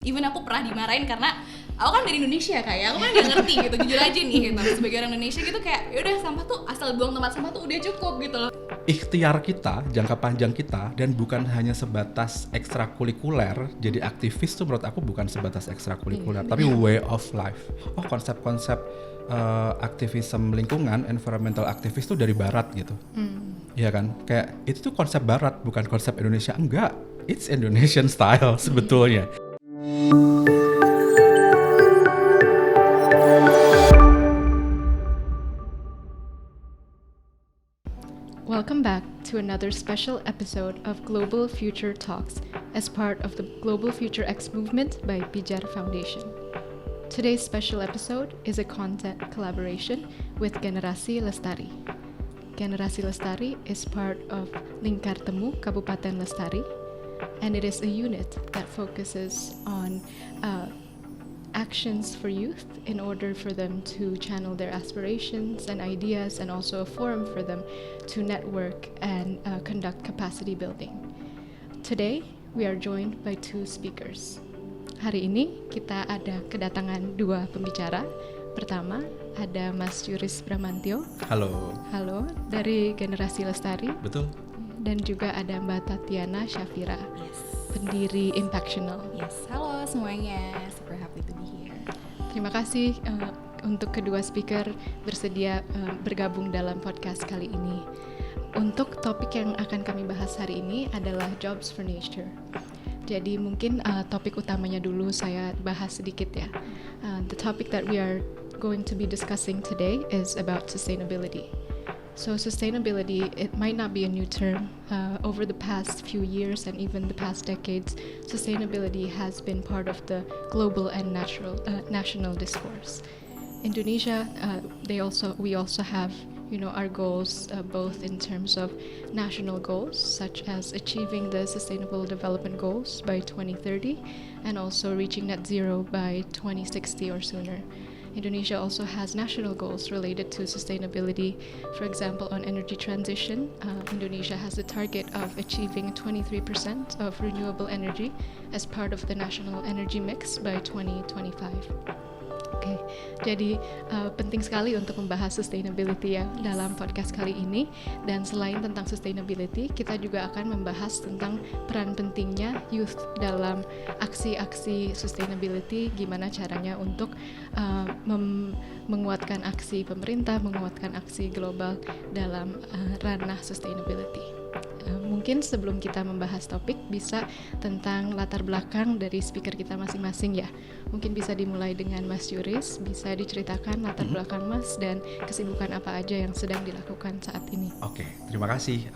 Even aku pernah dimarahin karena aku kan dari Indonesia kayak, aku kan gak ngerti gitu, jujur aja nih gitu. Sebagai orang Indonesia gitu kayak, yaudah sampah tuh asal buang tempat sampah tuh udah cukup gitu loh. Ikhtiar kita, jangka panjang kita, dan bukan hanya sebatas ekstrakurikuler. Jadi aktivis tuh menurut aku bukan sebatas ekstrakurikuler, tapi way of life. Oh, konsep-konsep aktivisme lingkungan, environmental aktivis tuh dari barat gitu. Iya kan? Kayak itu tuh konsep barat, bukan konsep Indonesia. Enggak, it's Indonesian style sebetulnya. Welcome back to another special episode of Global Future Talks as part of the Global Future X movement by Pijar Foundation. Today's special episode is a content collaboration with Generasi Lestari. Generasi Lestari is part of Lingkar Temu Kabupaten Lestari, and it is a unit that focuses on actions for youth in order for them to channel their aspirations and ideas, and also a forum for them to network and conduct capacity building. Today, we are joined by two speakers. Hari ini kita ada kedatangan dua pembicara. Pertama, ada Mas Juris Bramantyo. Halo. Halo, dari Generasi Lestari. Betul. Dan juga ada Mbak Tatiana Syafira, pendiri Impactional. Yes, halo semuanya, super happy to be here. Terima kasih untuk kedua speaker bersedia bergabung dalam podcast kali ini. Untuk topik yang akan kami bahas hari ini adalah Jobs for Nature. Jadi mungkin topik utamanya dulu saya bahas sedikit ya. The topic that we are going to be discussing today is about sustainability. So sustainability, it might not be a new term. Over the past few years and even the past decades, sustainability has been part of the global and national discourse. Indonesia, we also have, our goals both in terms of national goals, such as achieving the Sustainable Development Goals by 2030, and also reaching net zero by 2060 or sooner. Indonesia also has national goals related to sustainability. For example, on energy transition, Indonesia has a target of achieving 23% of renewable energy as part of the national energy mix by 2025. Oke, jadi penting sekali untuk membahas sustainability ya dalam podcast kali ini. Dan selain tentang sustainability, kita juga akan membahas tentang peran pentingnya youth dalam aksi-aksi sustainability. Gimana caranya untuk menguatkan aksi pemerintah, menguatkan aksi global dalam ranah sustainability. Mungkin sebelum kita membahas topik, bisa tentang latar belakang dari speaker kita masing-masing ya. Mungkin bisa dimulai dengan Mas Juris, bisa diceritakan latar belakang Mas dan kesibukan apa aja yang sedang dilakukan saat ini. Oke, terima kasih.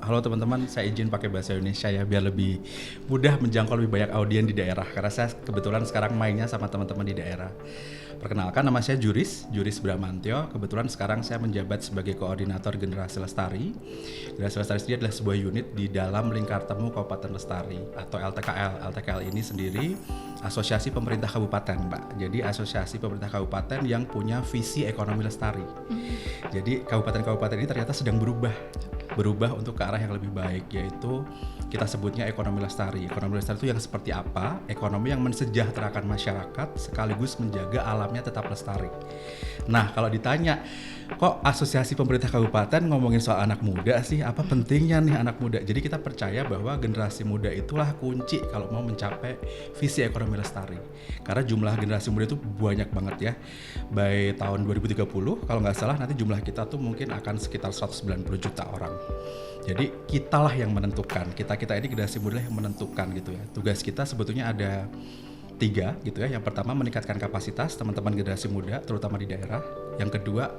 Halo teman-teman, saya izin pakai bahasa Indonesia ya, biar lebih mudah menjangkau lebih banyak audiens di daerah. Karena saya kebetulan sekarang mainnya sama teman-teman di daerah. Perkenalkan, nama saya Juris Bramantyo. Kebetulan sekarang saya menjabat sebagai koordinator Generasi Lestari. Generasi Lestari sendiri adalah sebuah unit di dalam Lingkar Temu Kabupaten Lestari atau LTKL. LTKL ini sendiri Asosiasi Pemerintah Kabupaten, Mbak. Jadi asosiasi pemerintah kabupaten yang punya visi ekonomi lestari. Jadi kabupaten-kabupaten ini ternyata sedang berubah untuk ke arah yang lebih baik, yaitu kita sebutnya ekonomi lestari. Ekonomi lestari itu yang seperti apa? Ekonomi yang mensejahterakan masyarakat sekaligus menjaga alamnya tetap lestari. Nah, kalau ditanya, kok asosiasi pemerintah kabupaten ngomongin soal anak muda sih? Apa pentingnya nih anak muda? Jadi kita percaya bahwa generasi muda itulah kunci kalau mau mencapai visi ekonomi lestari. Karena jumlah generasi muda itu banyak banget ya. By tahun 2030, kalau nggak salah nanti jumlah kita tuh mungkin akan sekitar 190 juta orang. Jadi kitalah yang menentukan, kita ini generasi muda yang menentukan gitu ya. Tugas kita sebetulnya ada 3 gitu ya. Yang pertama meningkatkan kapasitas teman-teman generasi muda terutama di daerah. Yang kedua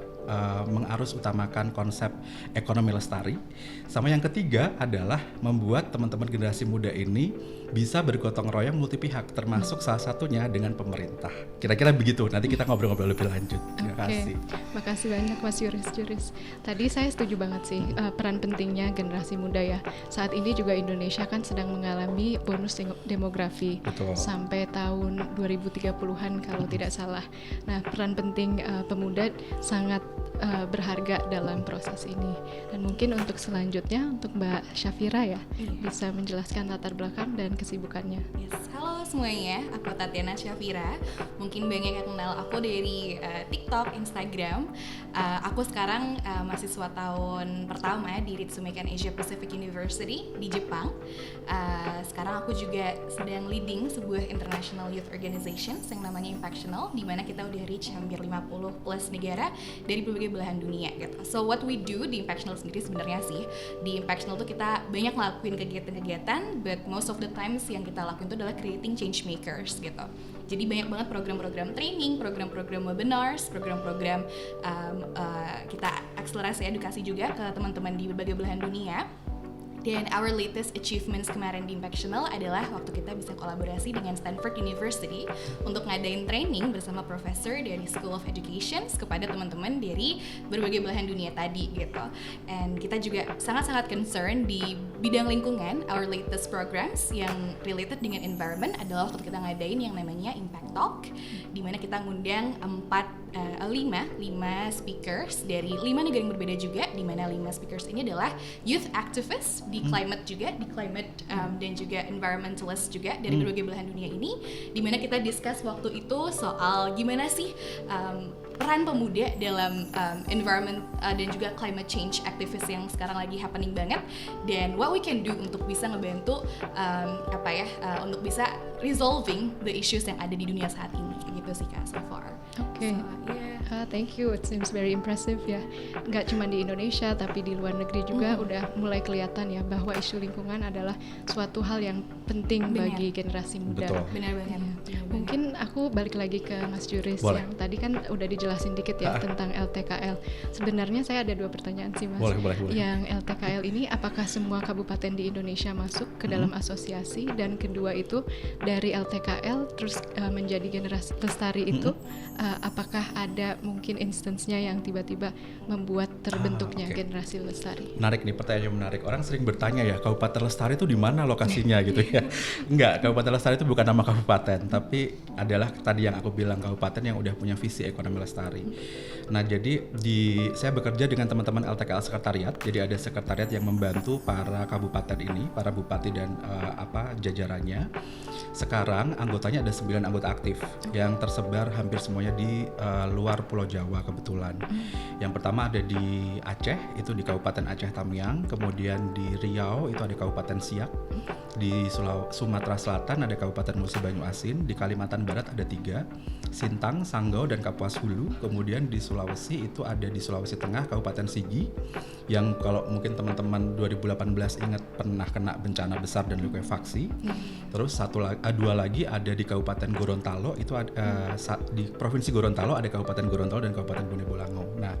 mengarus utamakan konsep ekonomi lestari. Sama yang ketiga adalah membuat teman-teman generasi muda ini bisa bergotong royong multi pihak, termasuk salah satunya dengan pemerintah. Kira-kira begitu, nanti kita ngobrol-ngobrol lebih lanjut. Terima kasih. Makasih banyak Mas Juris. Tadi saya setuju banget sih peran pentingnya generasi muda ya. Saat ini juga Indonesia kan sedang mengalami bonus demografi. Betul. Sampai tahun 2030-an kalau tidak salah. Nah, peran penting pemuda sangat berharga dalam proses ini. Dan mungkin untuk selanjutnya untuk Mbak Syafira ya, bisa menjelaskan latar belakang dan kesibukannya. Yes, halo semuanya, aku Tatiana Syafira. Mungkin banyak yang kenal aku dari TikTok, Instagram. Aku sekarang mahasiswa tahun pertama di Ritsumeikan Asia Pacific University di Jepang. Sekarang aku juga sedang leading sebuah international youth organization yang namanya Impactional, di mana kita udah reach hampir 50 plus negara dari berbagai belahan dunia gitu. So what we do di Impactional sendiri sebenarnya sih, di Impactional tuh kita banyak ngelakuin kegiatan-kegiatan, but most of the times yang kita lakuin itu adalah creating change makers gitu. Jadi banyak banget program-program training, program-program webinars, program-program kita akselerasi edukasi juga ke teman-teman di berbagai belahan dunia. Dan our latest achievements kemarin di Impactional adalah waktu kita bisa kolaborasi dengan Stanford University untuk ngadain training bersama profesor dari School of Education kepada teman-teman dari berbagai belahan dunia tadi gitu. And kita juga sangat-sangat concern di bidang lingkungan. Our latest programs yang related dengan environment adalah waktu kita ngadain yang namanya Impact Talk, di mana kita ngundang 5 speakers dari 5 negara yang berbeda juga, di mana 5 speakers ini adalah youth activists di climate juga, di climate dan juga environmentalist juga dari berbagai belahan dunia ini, di mana kita discuss waktu itu soal gimana sih peran pemuda dalam environment dan juga climate change activist yang sekarang lagi happening banget, dan what we can do untuk bisa ngebantu untuk bisa resolving the issues yang ada di dunia saat ini, kayak gitu sih Kak so far. Oke. So, yeah. Thank you. It seems very impressive ya. Nggak cuma di Indonesia tapi di luar negeri juga udah mulai kelihatan ya bahwa isu lingkungan adalah suatu hal yang penting bagi generasi muda. Betul. Benar banget. Mungkin aku balik lagi ke Mas Juris. Boleh. Yang tadi kan udah dijelasin dikit ya tentang LTKL. Sebenarnya saya ada 2 pertanyaan sih Mas. Boleh. Yang LTKL ini apakah semua kabupaten di Indonesia masuk ke dalam asosiasi, dan kedua itu dari LTKL terus menjadi generasi lestari itu apakah ada mungkin instance-nya yang tiba-tiba membuat terbentuknya generasi lestari? Menarik nih, pertanyaan menarik. Orang sering bertanya ya, Kabupaten Lestari itu di mana lokasinya gitu ya. Enggak, Kabupaten Lestari itu bukan nama kabupaten, tapi adalah tadi yang aku bilang, kabupaten yang udah punya visi ekonomi lestari. Nah, jadi saya bekerja dengan teman-teman LTKL Sekretariat. Jadi ada sekretariat yang membantu para kabupaten ini, para bupati dan jajarannya. Sekarang anggotanya ada 9 anggota aktif yang tersebar hampir semuanya di luar Pulau Jawa kebetulan. Yang pertama ada di Aceh, itu di Kabupaten Aceh Tamiang. Kemudian di Riau itu ada Kabupaten Siak. Di Sumatera Selatan ada Kabupaten Musi Banyu Asin. Di Kalimantan Barat ada 3, Sintang, Sanggau, dan Kapuas Hulu. Kemudian di Sulawesi itu ada di Sulawesi Tengah Kabupaten Sigi, yang kalau mungkin teman-teman 2018 ingat pernah kena bencana besar dan likuifaksi. Terus 2 lagi ada di Kabupaten Gorontalo, itu di Provinsi Gorontalo ada Kabupaten Gorontalo dan Kabupaten Bone Bolango. Nah,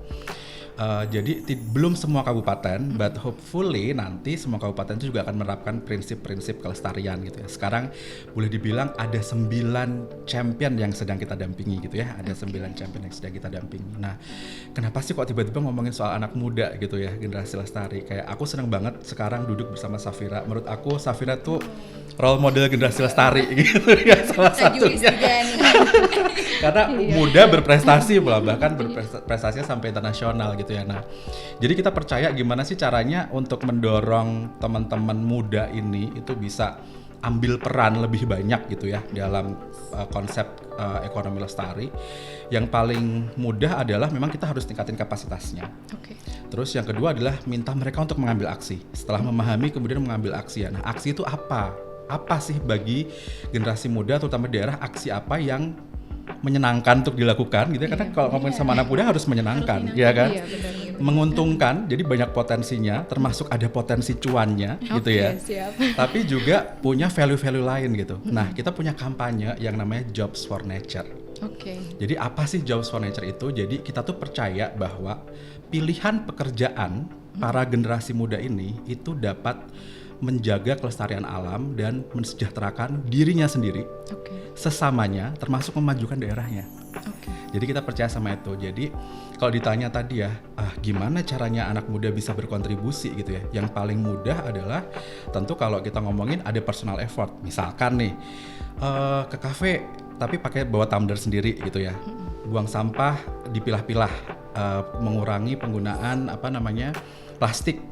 jadi belum semua kabupaten, but hopefully nanti semua kabupaten itu juga akan menerapkan prinsip-prinsip kelestarian gitu ya. Sekarang boleh dibilang ada 9 champion yang sedang kita dampingi gitu ya. Ada 9 champion yang sedang kita dampingi. Nah, kenapa sih kok tiba-tiba ngomongin soal anak muda gitu ya, generasi lestari? Kayak aku seneng banget sekarang duduk bersama Safira. Menurut aku Safira tuh role model generasi lestari gitu ya, salah satunya. Karena muda berprestasi, bahkan berprestasinya sampai internasional gitu ya. Nah, jadi kita percaya gimana sih caranya untuk mendorong teman-teman muda ini itu bisa ambil peran lebih banyak gitu ya dalam konsep ekonomi lestari. Yang paling mudah adalah memang kita harus tingkatin kapasitasnya. Terus yang kedua adalah minta mereka untuk mengambil aksi. Setelah memahami kemudian mengambil aksi ya. Nah, aksi itu apa? Apa sih bagi generasi muda terutama daerah, aksi apa yang menyenangkan untuk dilakukan gitu ya, karena kalau ngomongin sama anak muda harus menyenangkan, ya kan? Menguntungkan, jadi banyak potensinya, termasuk ada potensi cuannya gitu ya. Siap. Tapi juga punya value-value lain gitu. Nah, kita punya kampanye yang namanya Jobs for Nature. Jadi apa sih Jobs for Nature itu? Jadi kita tuh percaya bahwa pilihan pekerjaan para generasi muda ini itu dapat menjaga kelestarian alam dan mensejahterakan dirinya sendiri, sesamanya, termasuk memajukan daerahnya. Jadi kita percaya sama itu. Jadi kalau ditanya tadi ya, gimana caranya anak muda bisa berkontribusi gitu ya? Yang paling mudah adalah tentu kalau kita ngomongin ada personal effort. Misalkan nih ke kafe tapi pakai bawa tumbler sendiri gitu ya. Buang sampah dipilah-pilah, mengurangi penggunaan plastik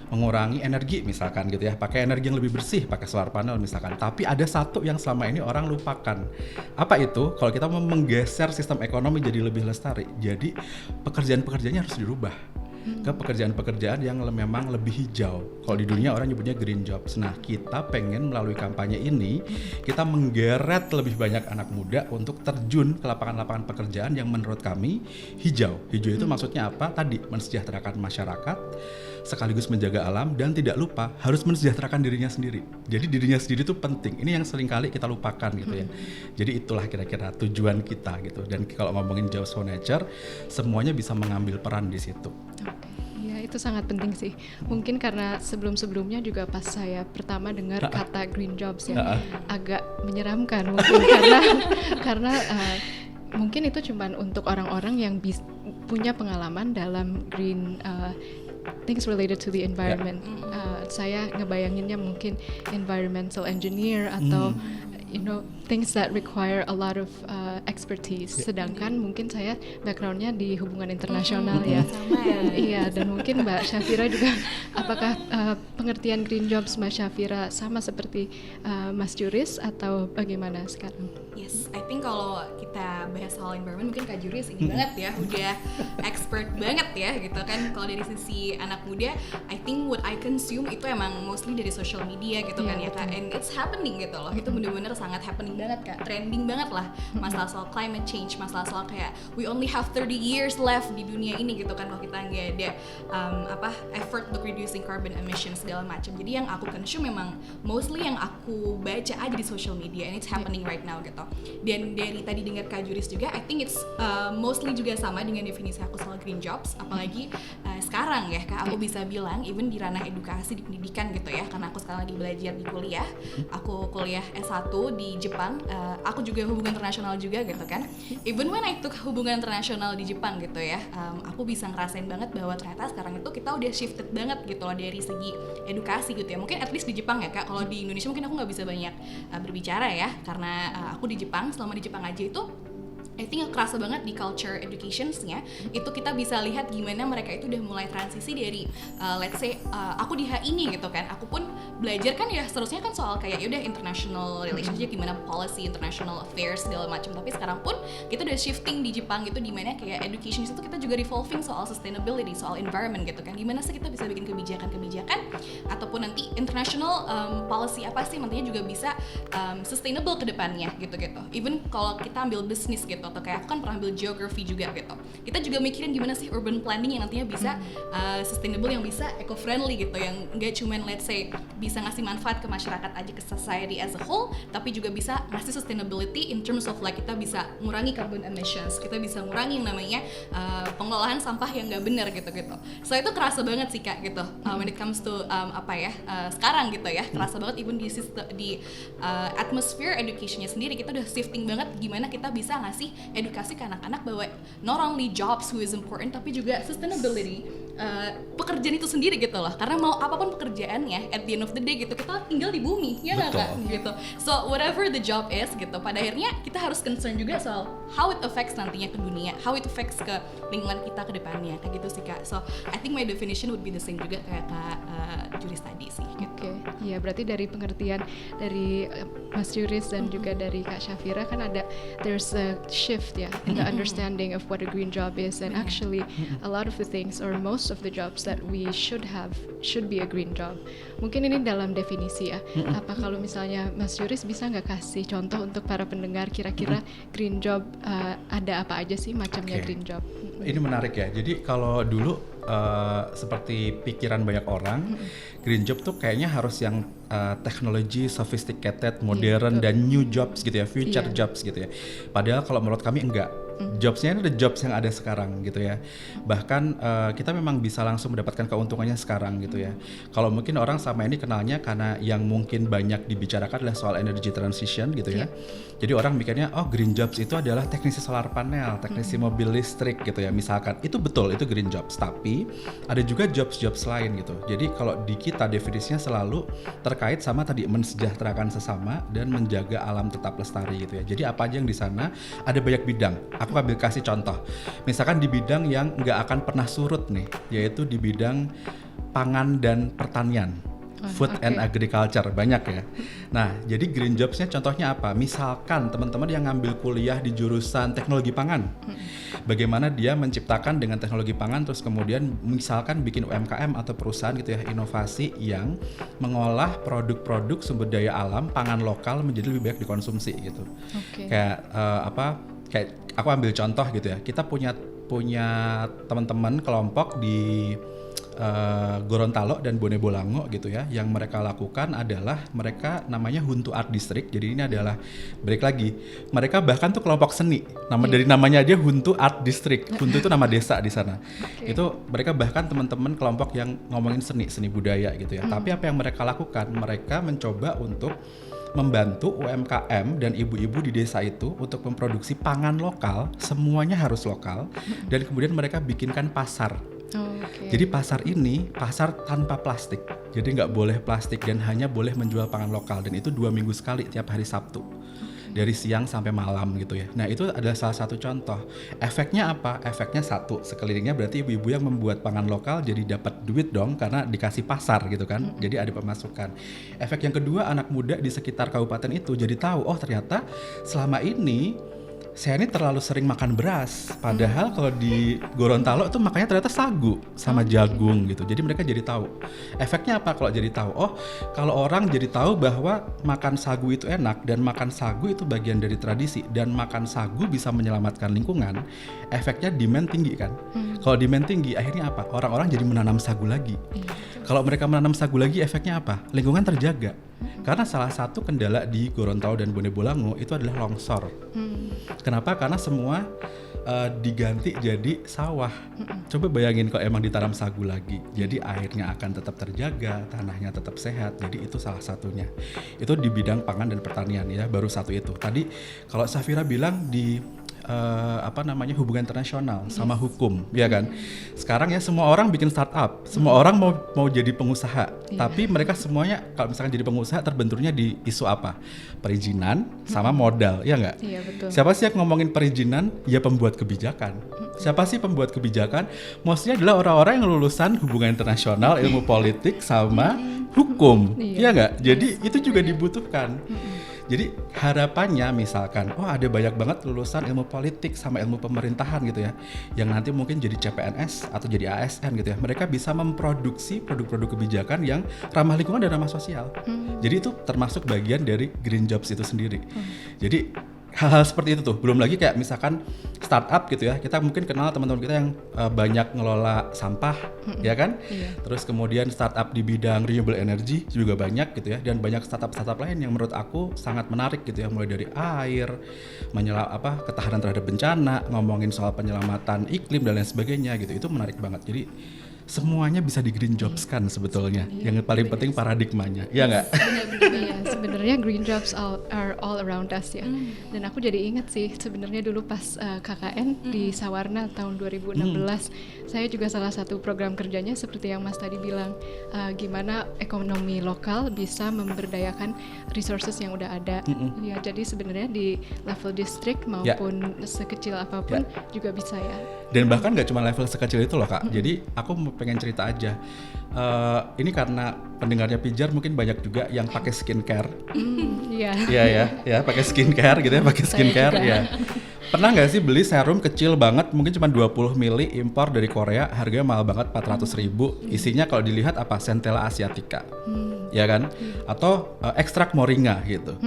mengurangi energi misalkan gitu ya, pakai energi yang lebih bersih, pakai solar panel misalkan. Tapi ada satu yang selama ini orang lupakan. Apa itu? Kalau kita mau menggeser sistem ekonomi jadi lebih lestari, jadi pekerjaan-pekerjaannya harus dirubah ke pekerjaan-pekerjaan yang memang lebih hijau. Kalau di dunia orang nyebutnya green jobs. Nah, kita pengen melalui kampanye ini kita menggeret lebih banyak anak muda untuk terjun ke lapangan-lapangan pekerjaan yang menurut kami hijau. Hijau itu maksudnya apa? Tadi mensejahterakan masyarakat, sekaligus menjaga alam, dan tidak lupa harus mensejahterakan dirinya sendiri. Jadi dirinya sendiri itu penting. Ini yang seringkali kita lupakan gitu ya. Jadi itulah kira-kira tujuan kita gitu. Dan kalau ngomongin Jobs for Nature, semuanya bisa mengambil peran di situ. Ya, itu sangat penting sih. Mungkin karena sebelum-sebelumnya juga pas saya pertama dengar kata green jobs ya, agak menyeramkan mungkin karena mungkin itu cuman untuk orang-orang yang punya pengalaman dalam green things related to the environment. Saya ngebayanginnya mungkin environmental engineer atau things that require a lot of expertise. Sedangkan mungkin saya backgroundnya di hubungan internasional ya. Iya, dan mungkin Mbak Syafira juga, apakah pengertian green jobs Mbak Syafira sama seperti Mas Juris atau bagaimana sekarang? Yes, I think kalau kita bahas soal environment mungkin Kak Juris ini banget ya, udah expert banget ya gitu kan. Kalau dari sisi anak muda, I think what I consume itu emang mostly dari social media gitu kan ya Kak. And it's happening gitu loh, itu bener-bener sangat happening banget Kak, trending banget lah. Masalah soal climate change, masalah soal kayak we only have 30 years left di dunia ini gitu kan, kalau kita nggak ada effort untuk reducing carbon emissions segala macam. Jadi yang aku consume memang mostly yang aku baca aja di social media, and it's happening right now gitu. Dan dari tadi dengar Kak Juris juga, I think it's mostly juga sama dengan definisi aku soal green jobs. Apalagi sekarang ya Kak, aku bisa bilang even di ranah edukasi, di pendidikan gitu ya, karena aku sekarang lagi belajar di kuliah. Aku kuliah S1 di Jepang, aku juga hubungan internasional juga gitu kan. Even when I took hubungan internasional di Jepang gitu ya, aku bisa ngerasain banget bahwa ternyata sekarang itu kita udah shifted banget gitu loh dari segi edukasi gitu ya. Mungkin at least di Jepang ya Kak, kalau di Indonesia mungkin aku nggak bisa banyak berbicara ya, karena aku di Jepang, selama di Jepang aja itu I think kerasa banget di culture educationsnya itu kita bisa lihat gimana mereka itu udah mulai transisi dari let's say aku di HI nih gitu kan, aku pun belajar kan ya seterusnya kan soal kayak yaudah international relationship, gimana policy, international affairs segala macam, tapi sekarang pun kita udah shifting di Jepang gitu, dimana kayak education itu kita juga revolving soal sustainability, soal environment gitu kan, gimana sih kita bisa bikin kebijakan-kebijakan ataupun nanti international policy apa sih nantinya juga bisa sustainable ke depannya gitu-gitu. Even kalau kita ambil bisnis gitu, atau kayak aku kan pernah ambil geography juga gitu, kita juga mikirin gimana sih urban planning yang nantinya bisa sustainable, yang bisa eco-friendly gitu, yang nggak cuman let's say bisa ngasih manfaat ke masyarakat aja, ke society as a whole, tapi juga bisa ngasih sustainability in terms of like kita bisa ngurangi carbon emissions, kita bisa ngurangi yang namanya pengelolaan sampah yang nggak benar gitu-gitu. So itu kerasa banget sih Kak gitu, when it comes to sekarang gitu ya, kerasa banget even di atmosphere educationnya sendiri kita udah shifting banget gimana kita bisa ngasih edukasi ke anak-anak bahwa not only jobs who is important, tapi juga sustainability, pekerjaan itu sendiri gitu loh. Karena mau apapun pekerjaannya, at the end of the day gitu, kita tinggal di bumi, ya nggak Kak? Gitu. So whatever the job is gitu, pada akhirnya kita harus concern juga soal how it affects nantinya ke dunia, how it affects ke lingkungan kita ke depannya, kayak gitu sih Kak. So I think my definition would be the same juga kayak Kak Juris tadi sih. Oke, ya berarti dari pengertian dari Mas Juris dan juga dari Kak Syafira kan ada there's a shift ya in the understanding of what a green job is, and actually a lot of the things or most of the jobs that we should have should be a green job. Mungkin ini dalam definisi ya. Apa kalau misalnya Mas Juris bisa nggak kasih contoh untuk para pendengar kira-kira green job ada apa aja sih macamnya green job? Ini menarik ya. Jadi kalau dulu seperti pikiran banyak orang, green job tuh kayaknya harus yang teknologi sophisticated, modern, dan new jobs gitu ya, future jobs gitu ya. Padahal kalau menurut kami enggak. Jobsnya ini ada jobs yang ada sekarang gitu ya. Bahkan kita memang bisa langsung mendapatkan keuntungannya sekarang gitu ya. Kalau mungkin orang sama ini kenalnya karena yang mungkin banyak dibicarakan adalah soal energy transition gitu ya. Jadi orang mikirnya oh green jobs itu adalah teknisi solar panel, teknisi mobil listrik gitu ya misalkan. Itu betul, itu green jobs. Tapi ada juga jobs-jobs lain gitu. Jadi kalau di kita definisinya selalu terkait sama tadi mensejahterakan sesama dan menjaga alam tetap lestari gitu ya. Jadi apa aja yang di sana ada banyak bidang. Aku ambil kasih contoh, misalkan di bidang yang nggak akan pernah surut nih, yaitu di bidang pangan dan pertanian. Food and agriculture, banyak ya. Nah, jadi green jobs-nya contohnya apa? Misalkan teman-teman yang ngambil kuliah di jurusan teknologi pangan, bagaimana dia menciptakan dengan teknologi pangan, terus kemudian misalkan bikin UMKM atau perusahaan gitu ya, inovasi yang mengolah produk-produk sumber daya alam, pangan lokal menjadi lebih banyak dikonsumsi gitu. Kayak kayak aku ambil contoh gitu ya, kita punya teman-teman kelompok di Gorontalo dan Bone Bolango gitu ya, yang mereka lakukan adalah mereka namanya Huntu Art District. Jadi ini adalah balik lagi, mereka bahkan tuh kelompok seni. Dari namanya aja Huntu Art District. Huntu itu nama desa di sana. Itu mereka bahkan teman-teman kelompok yang ngomongin seni budaya gitu ya. Tapi apa yang mereka lakukan? Mereka mencoba untuk membantu UMKM dan ibu-ibu di desa itu untuk memproduksi pangan lokal, semuanya harus lokal, dan kemudian mereka bikinkan pasar. Jadi pasar ini pasar tanpa plastik, jadi nggak boleh plastik dan hanya boleh menjual pangan lokal, dan itu 2 minggu sekali tiap hari Sabtu dari siang sampai malam gitu ya. Nah itu adalah salah satu contoh. Efeknya apa? Efeknya satu, sekelilingnya berarti ibu-ibu yang membuat pangan lokal jadi dapat duit dong karena dikasih pasar gitu kan, jadi ada pemasukan. Efek yang kedua, anak muda di sekitar kabupaten itu jadi tahu, oh ternyata selama ini saya ini terlalu sering makan beras, padahal kalau di Gorontalo itu makannya ternyata sagu sama jagung gitu. Jadi mereka jadi tahu. Efeknya apa kalau jadi tahu? Oh, kalau orang jadi tahu bahwa makan sagu itu enak dan makan sagu itu bagian dari tradisi dan makan sagu bisa menyelamatkan lingkungan, efeknya demand tinggi kan? Kalau demand tinggi, akhirnya apa? Orang-orang jadi menanam sagu lagi. Kalau mereka menanam sagu lagi, efeknya apa? Lingkungan terjaga. Karena salah satu kendala di Gorontalo dan Bone Bolango itu adalah longsor. Kenapa? Karena semua diganti jadi sawah. Coba bayangin kalau emang ditanam sagu lagi, jadi airnya akan tetap terjaga, tanahnya tetap sehat. Jadi itu salah satunya. Itu di bidang pangan dan pertanian ya, baru satu itu. Tadi kalau Safira bilang di hubungan internasional sama hukum, ya kan? Sekarang ya semua orang bikin startup, semua orang mau jadi pengusaha, tapi mereka semuanya kalau misalkan jadi pengusaha terbenturnya di isu apa? Perizinan sama modal, ya nggak? Iya, betul. Siapa sih yang ngomongin perizinan? Ya pembuat kebijakan. Siapa sih pembuat kebijakan? Mostly adalah orang-orang yang lulusan hubungan internasional, ilmu politik sama hukum, ya nggak? Jadi itu juga dibutuhkan. Jadi harapannya misalkan, ada banyak banget lulusan ilmu politik sama ilmu pemerintahan gitu ya, yang nanti mungkin jadi CPNS atau jadi ASN gitu ya, mereka bisa memproduksi produk-produk kebijakan yang ramah lingkungan dan ramah sosial. Jadi itu termasuk bagian dari green jobs itu sendiri. Jadi hal-hal seperti itu tuh, belum lagi kayak misalkan startup gitu ya, kita mungkin kenal teman-teman kita yang banyak ngelola sampah, ya kan? Terus kemudian startup di bidang renewable energy juga banyak gitu ya, dan banyak startup lain yang menurut aku sangat menarik gitu ya, mulai dari air, ketahanan terhadap bencana, ngomongin soal penyelamatan iklim dan lain sebagainya gitu, itu menarik banget. Jadi semuanya bisa di green jobs kan sebetulnya. Yang paling penting paradigmanya, ya nggak? Iya, sebenarnya green jobs are all around us ya. Dan aku jadi ingat sih sebenarnya dulu pas KKN di Sawarna tahun 2016, saya juga salah satu program kerjanya seperti yang Mas tadi bilang, gimana ekonomi lokal bisa memberdayakan resources yang udah ada. Ya, jadi sebenarnya di level district maupun sekecil apapun juga bisa ya. Dan bahkan nggak cuma level sekecil itu loh Kak. Jadi aku pengen cerita aja. Ini karena pendengarnya Pijar mungkin banyak juga yang pakai skincare. Iya ya, pakai skincare gitu ya, pakai skincare ya. Pernah nggak sih beli serum kecil banget, mungkin cuma 20 ml impor dari Korea, harganya mahal banget 400.000. Isinya kalau dilihat apa? Centella asiatica. Ya kan? Atau ekstrak moringa gitu.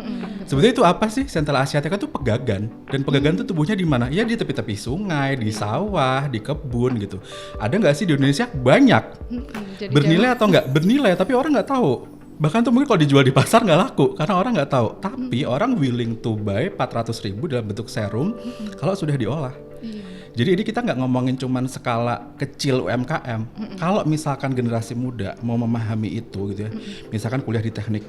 Sebetulnya itu apa sih? Centella asiatica itu pegagan, dan pegagan itu tubuhnya di mana? Ya di tepi-tepi sungai, di sawah, di kebun gitu. Ada nggak sih di Indonesia? Banyak. Bernilai atau nggak? Bernilai, tapi orang nggak tahu. Bahkan tuh mungkin kalau dijual di pasar nggak laku karena orang nggak tahu. Tapi orang willing to buy 400.000 dalam bentuk serum kalau sudah diolah. Jadi ini kita nggak ngomongin cuman skala kecil UMKM. Kalau misalkan generasi muda mau memahami itu gitu ya, misalkan kuliah di teknik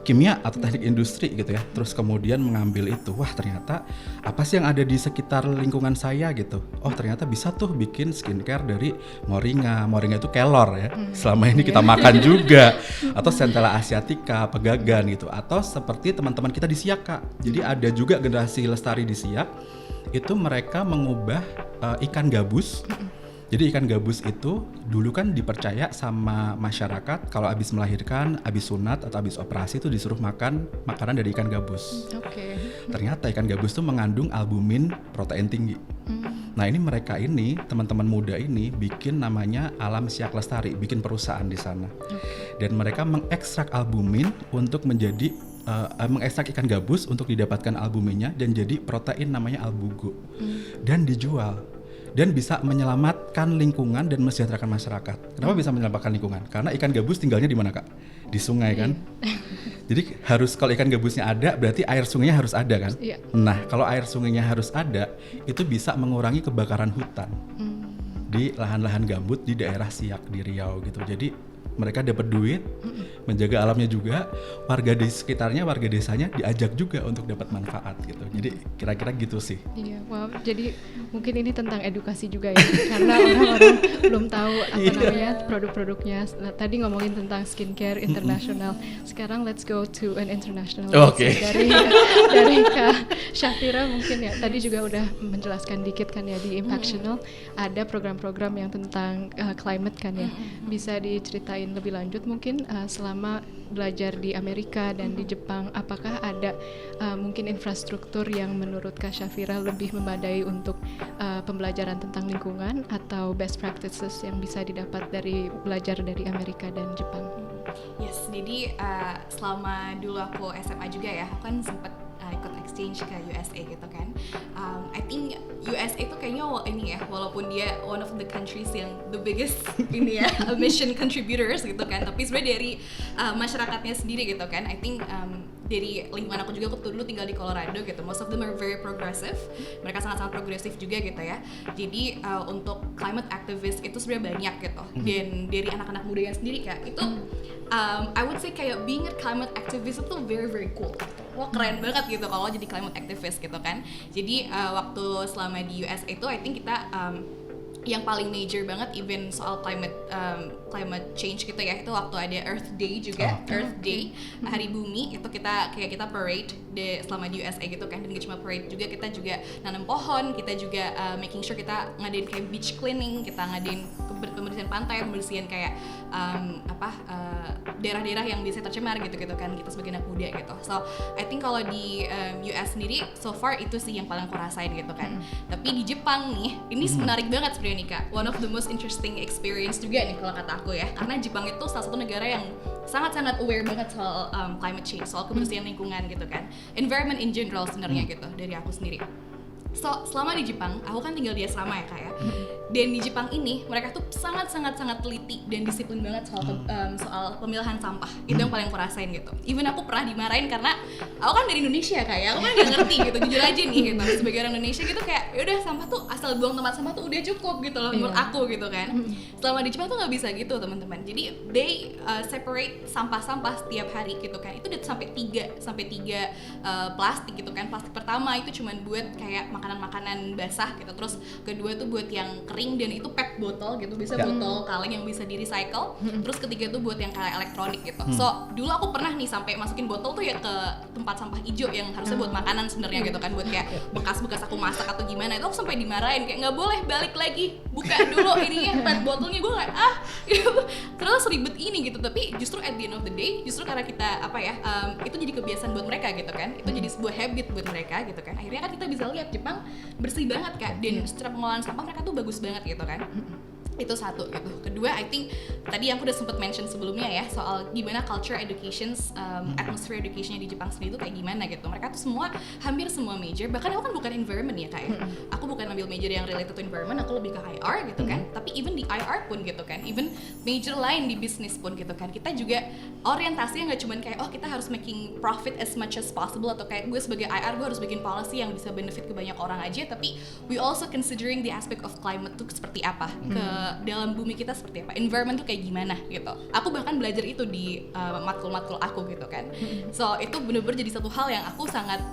kimia atau teknik industri gitu ya, terus kemudian mengambil itu, wah ternyata apa sih yang ada di sekitar lingkungan saya gitu, oh ternyata bisa tuh bikin skincare dari moringa itu kelor ya, selama ini kita makan juga, atau Centella asiatica, pegagan gitu, atau seperti teman-teman kita di Siak Kak. Jadi ada juga generasi lestari di Siak, itu mereka mengubah ikan gabus Jadi ikan gabus itu dulu kan dipercaya sama masyarakat kalau habis melahirkan, habis sunat atau habis operasi itu disuruh makan makanan dari ikan gabus. Oke. Ternyata ikan gabus itu mengandung albumin, protein tinggi. Nah ini mereka ini, teman-teman muda ini bikin namanya Alam Siak Lestari, bikin perusahaan di sana. Dan mereka mengekstrak albumin untuk menjadi mengekstrak ikan gabus untuk didapatkan albuminnya dan jadi protein namanya albugo. Dan dijual. Dan bisa menyelamatkan lingkungan dan mesejahterakan masyarakat. Kenapa bisa menyelamatkan lingkungan? Karena ikan gabus tinggalnya di mana, Kak? Di sungai kan? Jadi harus, kalau ikan gabusnya ada, berarti air sungainya harus ada kan? Nah, kalau air sungainya harus ada, itu bisa mengurangi kebakaran hutan di lahan-lahan gambut di daerah Siak di Riau gitu. Jadi mereka dapat duit, menjaga alamnya juga, warga di sekitarnya, warga desanya diajak juga untuk dapat manfaat gitu. Jadi kira-kira gitu sih. Iya, wow. Jadi mungkin ini tentang edukasi juga ya, karena orang-orang belum tahu apa namanya produk-produknya. Nah, tadi ngomongin tentang skincare internasional. Sekarang let's go to an international. Oke. Dari Kak Syafira mungkin ya. Tadi juga udah menjelaskan dikit kan ya di Impactional ada program-program yang tentang climate kan ya. Bisa diceritain lebih lanjut mungkin selama belajar di Amerika dan di Jepang, apakah ada mungkin infrastruktur yang menurut Kak Syafira lebih memadai untuk pembelajaran tentang lingkungan atau best practices yang bisa didapat dari belajar dari Amerika dan Jepang? Yes, jadi selama dulu aku SMA juga ya, aku kan sempat ikut exchange ke USA gitu kan. I think USA itu kayaknya ini ya, walaupun dia one of the countries yang the biggest ini ya emission contributors gitu kan, tapi sebenarnya dari masyarakatnya sendiri gitu kan. I think dari lingkungan aku juga, aku dulu tinggal di Colorado gitu, most of them are very progressive, mereka sangat-sangat progresif juga gitu ya. Jadi untuk climate activist itu sebenarnya banyak gitu, dan dari anak-anak mudanya sendiri Kak, itu I would say kayak being a climate activist itu very very cool. Wah keren banget gitu kalau jadi climate activist gitu kan. Jadi waktu selama di US itu I think kita yang paling major banget even soal climate change gitu ya, itu waktu ada Earth Day juga, Earth Day, Hari Bumi, itu kita parade selama di USA gitu kan. Dan gak cuma parade juga, kita juga nanam pohon, kita juga making sure kita ngadain kayak beach cleaning, kita ngadain pembersihan pantai, pembersihan kayak daerah-daerah yang biasanya tercemar gitu kan, kita sebagai anak muda gitu. So I think kalau di US sendiri so far itu sih yang paling aku rasain gitu kan. Tapi di Jepang nih, ini menarik banget sebenarnya nih Kak, one of the most interesting experience juga nih kalau kata aku ya, karena Jepang itu salah satu negara yang sangat-sangat aware banget soal climate change, soal kebersihan lingkungan gitu kan, environment in general sebenarnya gitu dari aku sendiri. So, selama di Jepang, aku kan tinggal di asrama ya Kak ya. Dan di Jepang ini, mereka tuh sangat-sangat teliti dan disiplin banget soal pemilahan sampah. Itu yang paling aku rasain gitu. Even aku pernah dimarahin karena aku kan dari Indonesia Kak ya, aku kan gak ngerti gitu, jujur aja nih gitu. Sebagai orang Indonesia gitu kayak, yaudah sampah tuh asal buang tempat sampah tuh udah cukup gitu loh menurut aku gitu kan. Selama di Jepang tuh gak bisa gitu teman-teman. Jadi they separate sampah-sampah setiap hari gitu kan. Itu udah sampai 3 plastik gitu kan. Plastik pertama itu cuman buat kayak makanan-makanan basah gitu. Terus kedua tuh buat yang kering, dan itu PET botol gitu, bisa botol kaleng yang bisa di recycle. Terus ketiga tuh buat yang kayak elektronik gitu. So dulu aku pernah nih sampai masukin botol tuh ya ke tempat sampah hijau yang harusnya buat makanan sebenarnya gitu kan, buat kayak bekas-bekas aku masak atau gimana. Itu aku sampai dimarahin kayak nggak boleh balik lagi, buka dulu ininya PET botolnya. Gue kayak terus ribet ini gitu. Tapi justru at the end of the day, justru karena kita itu jadi kebiasaan buat mereka gitu kan, itu jadi sebuah habit buat mereka gitu kan. Akhirnya kan kita bisa lihat Jepang bersih banget Kak, dan secara pengolahan sampah mereka tuh bagus banget gitu kan. Itu satu gitu. Kedua, I think tadi yang aku udah sempet mention sebelumnya ya, soal gimana culture educations, atmosphere educationnya di Jepang sendiri itu kayak gimana gitu. Mereka tuh hampir semua major, bahkan aku kan bukan environment ya Kak ya, aku bukan ambil major yang related to environment, aku lebih ke IR gitu kan. Tapi even di IR pun gitu kan, even major lain di bisnis pun gitu kan, kita juga orientasinya nggak cuman kayak kita harus making profit as much as possible, atau kayak gue sebagai IR gue harus bikin policy yang bisa benefit ke banyak orang aja, tapi we also considering the aspect of climate tuh seperti apa, ke dalam bumi kita seperti apa, environment tuh kayak gimana gitu. Aku bahkan belajar itu di matkul-matkul aku gitu kan. So itu bener-bener jadi satu hal yang aku sangat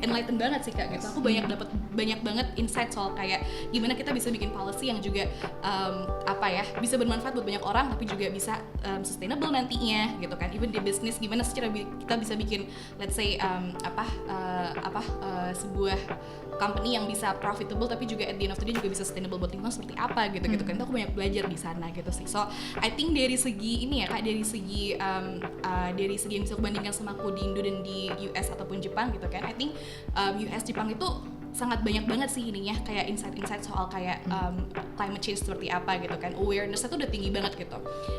enlightened banget sih Kak gitu. Aku dapat banyak banget insight soal kayak gimana kita bisa bikin policy yang juga bisa bermanfaat buat banyak orang, tapi juga bisa sustainable nantinya caranya gitu kan, even di bisnis gimana sih cara kita bisa bikin let's say sebuah company yang bisa profitable tapi juga at the end of the day juga bisa sustainable buat lingkungan seperti apa gitu kan. Itu aku banyak belajar di sana gitu sih. So I think dari segi ini ya Kak, dari segi yang bisa aku bandingkan sama aku di Indo dan di US ataupun Jepang gitu kan, I think US Jepang itu sangat banyak banget sih ininya kayak insight soal kayak climate change seperti apa gitu kan, awareness-nya tuh udah tinggi banget gitu.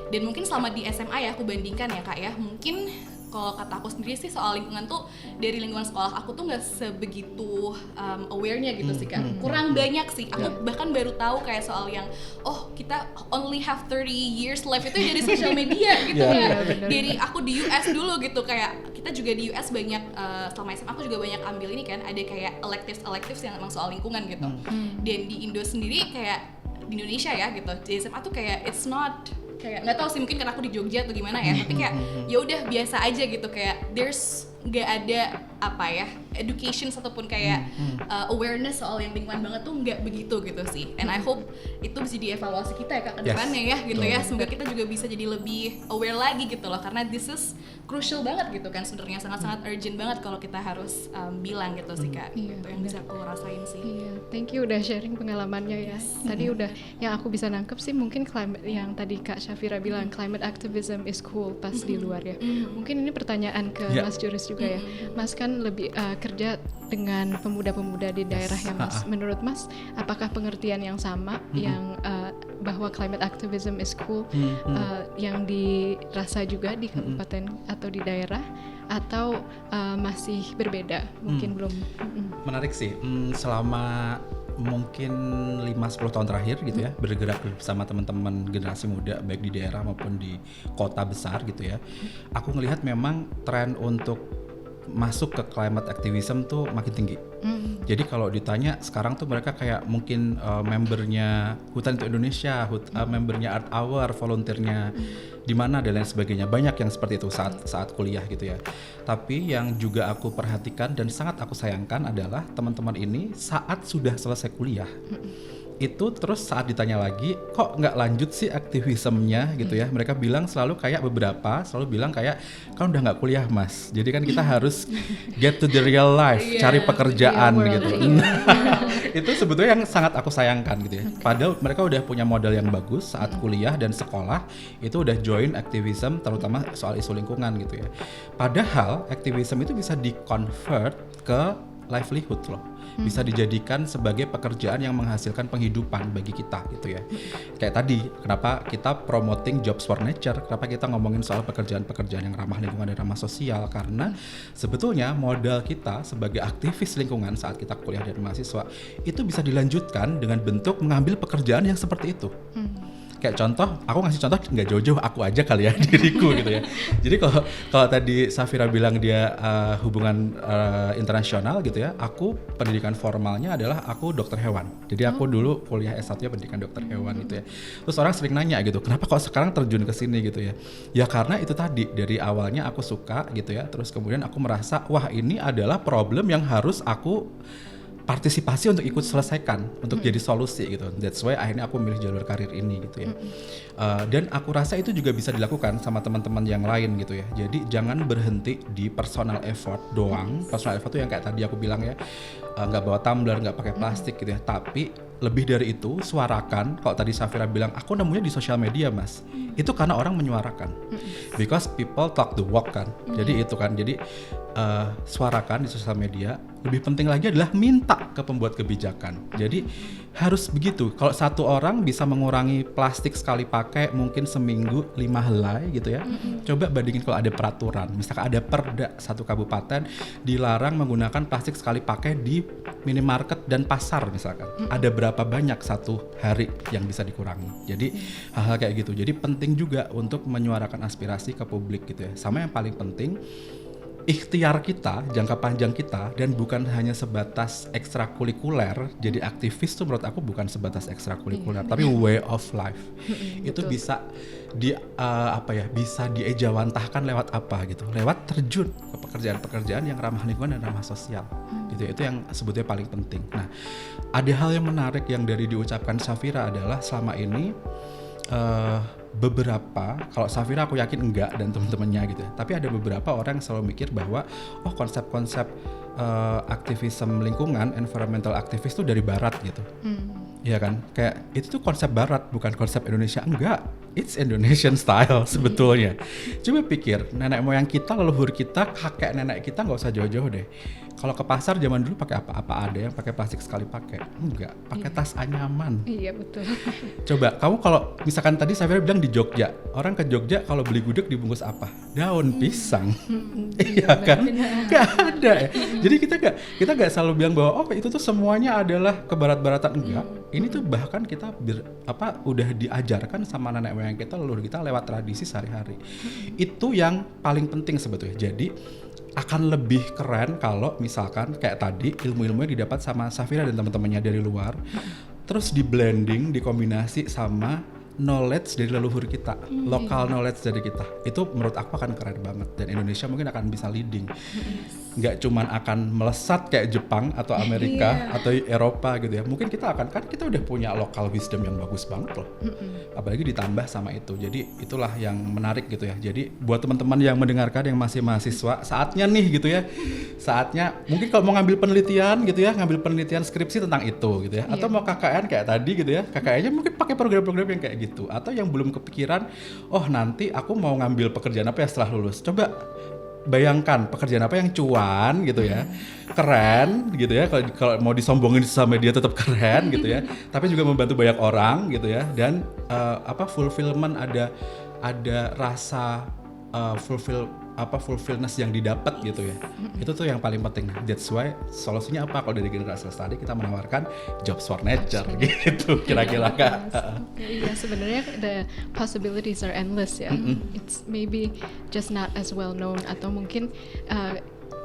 Dan mungkin selama di SMA ya aku bandingkan ya Kak ya, mungkin kalau kata aku sendiri sih soal lingkungan tuh dari lingkungan sekolah aku tuh nggak sebegitu aware-nya gitu sih Kak. Kurang banyak sih. Aku bahkan baru tahu kayak soal yang kita only have 30 years life itu dari social media gitu ya. Dari aku di US dulu gitu, kayak kita juga di US banyak selama SMA aku juga banyak ambil ini kan, ada kayak electives yang emang soal lingkungan gitu. Dan di Indo sendiri kayak di Indonesia ya gitu, di SMA tuh kayak it's not kayak nggak tahu sih, mungkin karena aku di Jogja atau gimana ya, tapi kayak ya udah biasa aja gitu, kayak there's nggak ada education ataupun kayak awareness soal yang lingkungan banget tuh nggak begitu gitu sih. And I hope itu bisa dievaluasi kita ya Kak ke depannya ya gitu ya, semoga kita juga bisa jadi lebih aware lagi gitu loh, karena this is crucial banget gitu kan sebenarnya, sangat-sangat urgent banget kalau kita harus bilang gitu sih Kak. Itu yang bisa aku rasain sih. Thank you udah sharing pengalamannya ya. Tadi udah yang aku bisa nangkep sih mungkin climate yang tadi Kak Syafira bilang climate activism is cool pas di luar ya. Mungkin ini pertanyaan ke Mas Juris juga ya. Mas kan lebih kerja dengan pemuda-pemuda di daerah ya Mas. Menurut Mas, apakah pengertian yang sama yang bahwa climate activism is cool yang dirasa juga di kabupaten atau di daerah, atau masih berbeda? Mungkin belum. Menarik sih. Selama mungkin 5-10 tahun terakhir gitu ya, bergerak bersama teman-teman generasi muda baik di daerah maupun di kota besar gitu ya, aku ngelihat memang tren untuk masuk ke climate activism tuh makin tinggi. Jadi kalau ditanya sekarang tuh mereka kayak mungkin membernya Hutan untuk Indonesia, membernya Art Hour, volunteernya di mana dan lain sebagainya. Banyak yang seperti itu saat kuliah gitu ya. Tapi yang juga aku perhatikan dan sangat aku sayangkan adalah teman-teman ini saat sudah selesai kuliah itu terus saat ditanya lagi kok nggak lanjut sih aktivismenya gitu ya, mereka bilang selalu bilang kayak kan udah nggak kuliah Mas, jadi kan kita harus get to the real life, cari pekerjaan gitu. Itu sebetulnya yang sangat aku sayangkan gitu ya, padahal mereka udah punya modal yang bagus saat kuliah dan sekolah itu udah join aktivism terutama soal isu lingkungan gitu ya, padahal aktivism itu bisa di-convert ke livelihood loh, bisa dijadikan sebagai pekerjaan yang menghasilkan penghidupan bagi kita gitu ya. Kayak tadi, kenapa kita promoting jobs for nature, kenapa kita ngomongin soal pekerjaan-pekerjaan yang ramah lingkungan dan ramah sosial, karena sebetulnya modal kita sebagai aktivis lingkungan saat kita kuliah dan mahasiswa itu bisa dilanjutkan dengan bentuk mengambil pekerjaan yang seperti itu. Kayak contoh, aku ngasih contoh nggak jauh-jauh, aku aja kali ya, diriku gitu ya. Jadi kalau tadi Syafira bilang dia hubungan internasional gitu ya, aku pendidikan formalnya adalah aku dokter hewan. Jadi aku dulu kuliah S1-nya pendidikan dokter hewan gitu ya. Terus orang sering nanya gitu, kenapa kok sekarang terjun ke sini gitu ya? Ya karena itu tadi, dari awalnya aku suka gitu ya, terus kemudian aku merasa, wah ini adalah problem yang harus aku partisipasi untuk ikut selesaikan, untuk jadi solusi gitu. That's why akhirnya aku milih jalur karir ini gitu ya. Dan aku rasa itu juga bisa dilakukan sama teman-teman yang lain gitu ya. Jadi jangan berhenti di personal effort doang. Personal effort itu yang kayak tadi aku bilang ya, nggak bawa tumbler, nggak pakai plastik gitu ya. Tapi lebih dari itu, suarakan. Kalau tadi Syafira bilang, aku nemunya di sosial media Mas. Itu karena orang menyuarakan. Because people talk the walk kan. Jadi itu kan. Jadi suarakan di sosial media. Lebih penting lagi adalah minta ke pembuat kebijakan. Jadi harus begitu. Kalau satu orang bisa mengurangi plastik sekali pakai mungkin seminggu 5 helai gitu ya. Coba bandingin kalau ada peraturan. Misalkan ada perda satu kabupaten dilarang menggunakan plastik sekali pakai di minimarket dan pasar misalkan. Ada berapa banyak satu hari yang bisa dikurangi. Jadi hal-hal kayak gitu. Jadi penting juga untuk menyuarakan aspirasi ke publik gitu ya. Sama yang paling penting, ikhtiar kita, jangka panjang kita, dan bukan hanya sebatas ekstrakurikuler. Jadi aktivis tuh menurut aku bukan sebatas ekstrakurikuler, tapi way of life. Itu bisa bisa diejawantahkan lewat apa gitu, lewat terjun ke pekerjaan-pekerjaan yang ramah lingkungan dan ramah sosial. Gitu. Itu yang sebetulnya paling penting. Nah, ada hal yang menarik yang dari diucapkan Syafira adalah selama ini beberapa, kalau Safira aku yakin enggak dan teman-temannya gitu ya, tapi ada beberapa orang yang selalu mikir bahwa konsep-konsep aktivisme lingkungan, environmental activist itu dari barat gitu. Iya kan, kayak itu tuh konsep barat, bukan konsep Indonesia. Enggak, it's Indonesian style sebetulnya. Coba pikir, nenek moyang kita, leluhur kita, kakek nenek kita nggak usah jauh-jauh deh. Kalau ke pasar zaman dulu pakai apa ada yang pakai plastik sekali pakai? Enggak, pakai tas anyaman. Iya betul. Coba kamu kalau misalkan tadi Safira bilang di Jogja, orang ke Jogja kalau beli gudeg dibungkus apa? Daun pisang. Iya kan? Gak ada ya. Jadi kita nggak selalu bilang bahwa itu tuh semuanya adalah kebarat-baratan, enggak. Ini tuh bahkan kita udah diajarkan sama nenek moyang kita, leluhur kita lewat tradisi sehari-hari. Itu yang paling penting sebetulnya. Jadi akan lebih keren kalau misalkan kayak tadi ilmu-ilmunya didapat sama Safira dan teman-temannya dari luar, terus di blending, dikombinasi sama knowledge dari leluhur kita, local knowledge dari kita. Itu menurut aku akan keren banget dan Indonesia mungkin akan bisa leading. Nggak cuman akan melesat kayak Jepang atau Amerika atau Eropa gitu ya. Mungkin kita udah punya local wisdom yang bagus banget loh. Apalagi ditambah sama itu. Jadi itulah yang menarik gitu ya. Jadi buat teman-teman yang mendengarkan yang masih mahasiswa, saatnya nih gitu ya. Saatnya mungkin kalau mau ngambil penelitian gitu ya, ngambil penelitian skripsi tentang itu gitu ya. Atau mau KKN kayak tadi gitu ya. KKN-nya mungkin pakai program-program yang kayak gitu. Atau yang belum kepikiran, nanti aku mau ngambil pekerjaan apa ya setelah lulus. Coba bayangkan pekerjaan apa yang cuan gitu ya, keren gitu ya, kalau mau disombongin sama dia tetap keren gitu ya, tapi juga membantu banyak orang gitu ya, dan fulfillment, ada rasa fulfillness yang didapat gitu ya. Itu tuh yang paling penting. That's why solusinya apa kalau dari generasi tadi kita menawarkan jobs for nature gitu kira-kira Kak. Iya, sebenarnya the possibilities are endless ya. It's maybe just not as well known, atau mungkin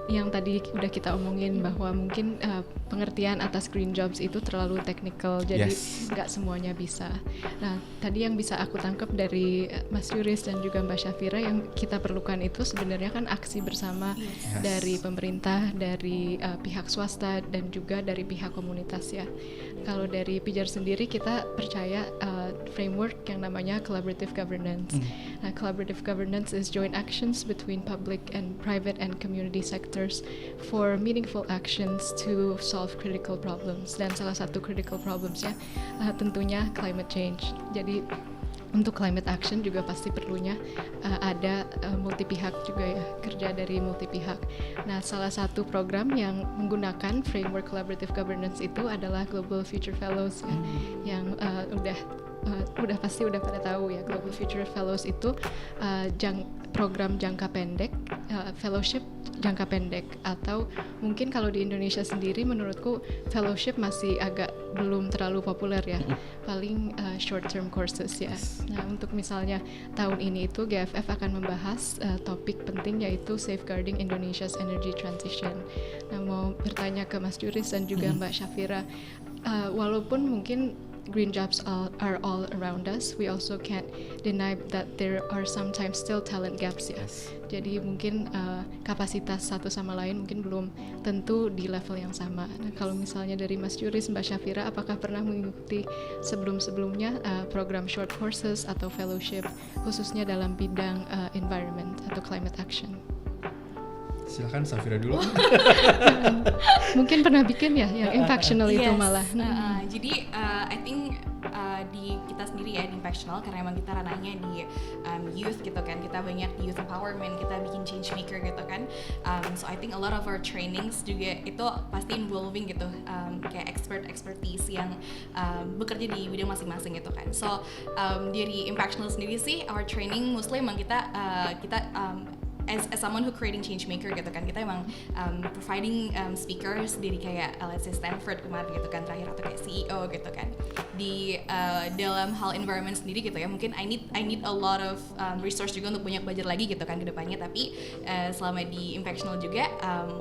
yang tadi udah kita omongin bahwa mungkin pengertian atas green jobs itu terlalu technical, jadi nggak semuanya bisa. Nah, tadi yang bisa aku tangkap dari Mas Juris dan juga Mbak Syafira, yang kita perlukan itu sebenarnya kan aksi bersama dari pemerintah, dari pihak swasta, dan juga dari pihak komunitas ya. Kalau dari Pijar sendiri, kita percaya framework yang namanya collaborative governance. Nah, collaborative governance is joint actions between public and private and community sectors for meaningful actions to solve critical problems. Dan salah satu critical problems ya tentunya climate change. Jadi untuk climate action juga pasti perlunya ada multi pihak juga ya, kerja dari multi pihak. Nah, salah satu program yang menggunakan framework collaborative governance itu adalah Global Future Fellows ya, yang udah pasti udah pada tahu ya. Global Future Fellows itu program jangka pendek, fellowship jangka pendek, atau mungkin kalau di Indonesia sendiri menurutku fellowship masih agak belum terlalu populer ya, paling short term courses ya. Nah, untuk misalnya tahun ini itu GFF akan membahas topik penting yaitu safeguarding Indonesia's energy transition. Nah, mau bertanya ke Mas Juris dan juga Mbak Syafira, walaupun mungkin green jobs are all around us, we also can't deny that there are sometimes still talent gaps ya. Jadi mungkin kapasitas satu sama lain mungkin belum tentu di level yang sama. Nah, kalau misalnya dari Mas Juris, Mbak Syafira, apakah pernah mengikuti sebelum-sebelumnya program short courses atau fellowship khususnya dalam bidang environment atau climate action? Silakan Safira dulu. Mungkin pernah bikin ya yang impactional itu malah. Jadi I think di kita sendiri ya di Impactional, karena emang kita ranahnya di youth gitu kan, kita banyak di youth empowerment, kita bikin change maker gitu kan. So I think a lot of our trainings juga itu pasti involving gitu, kayak expertise yang bekerja di bidang masing-masing gitu kan. So dari Impactional sendiri sih, our training mostly emang kita as someone who creating change maker gitu kan, kita emang providing speakers dari kayak let's say Stanford kemarin gitu kan terakhir, atau kayak CEO gitu kan, di dalam hal environment sendiri gitu ya. Mungkin I need a lot of resource juga untuk banyak belajar lagi gitu kan ke depannya, tapi selama di Impactional juga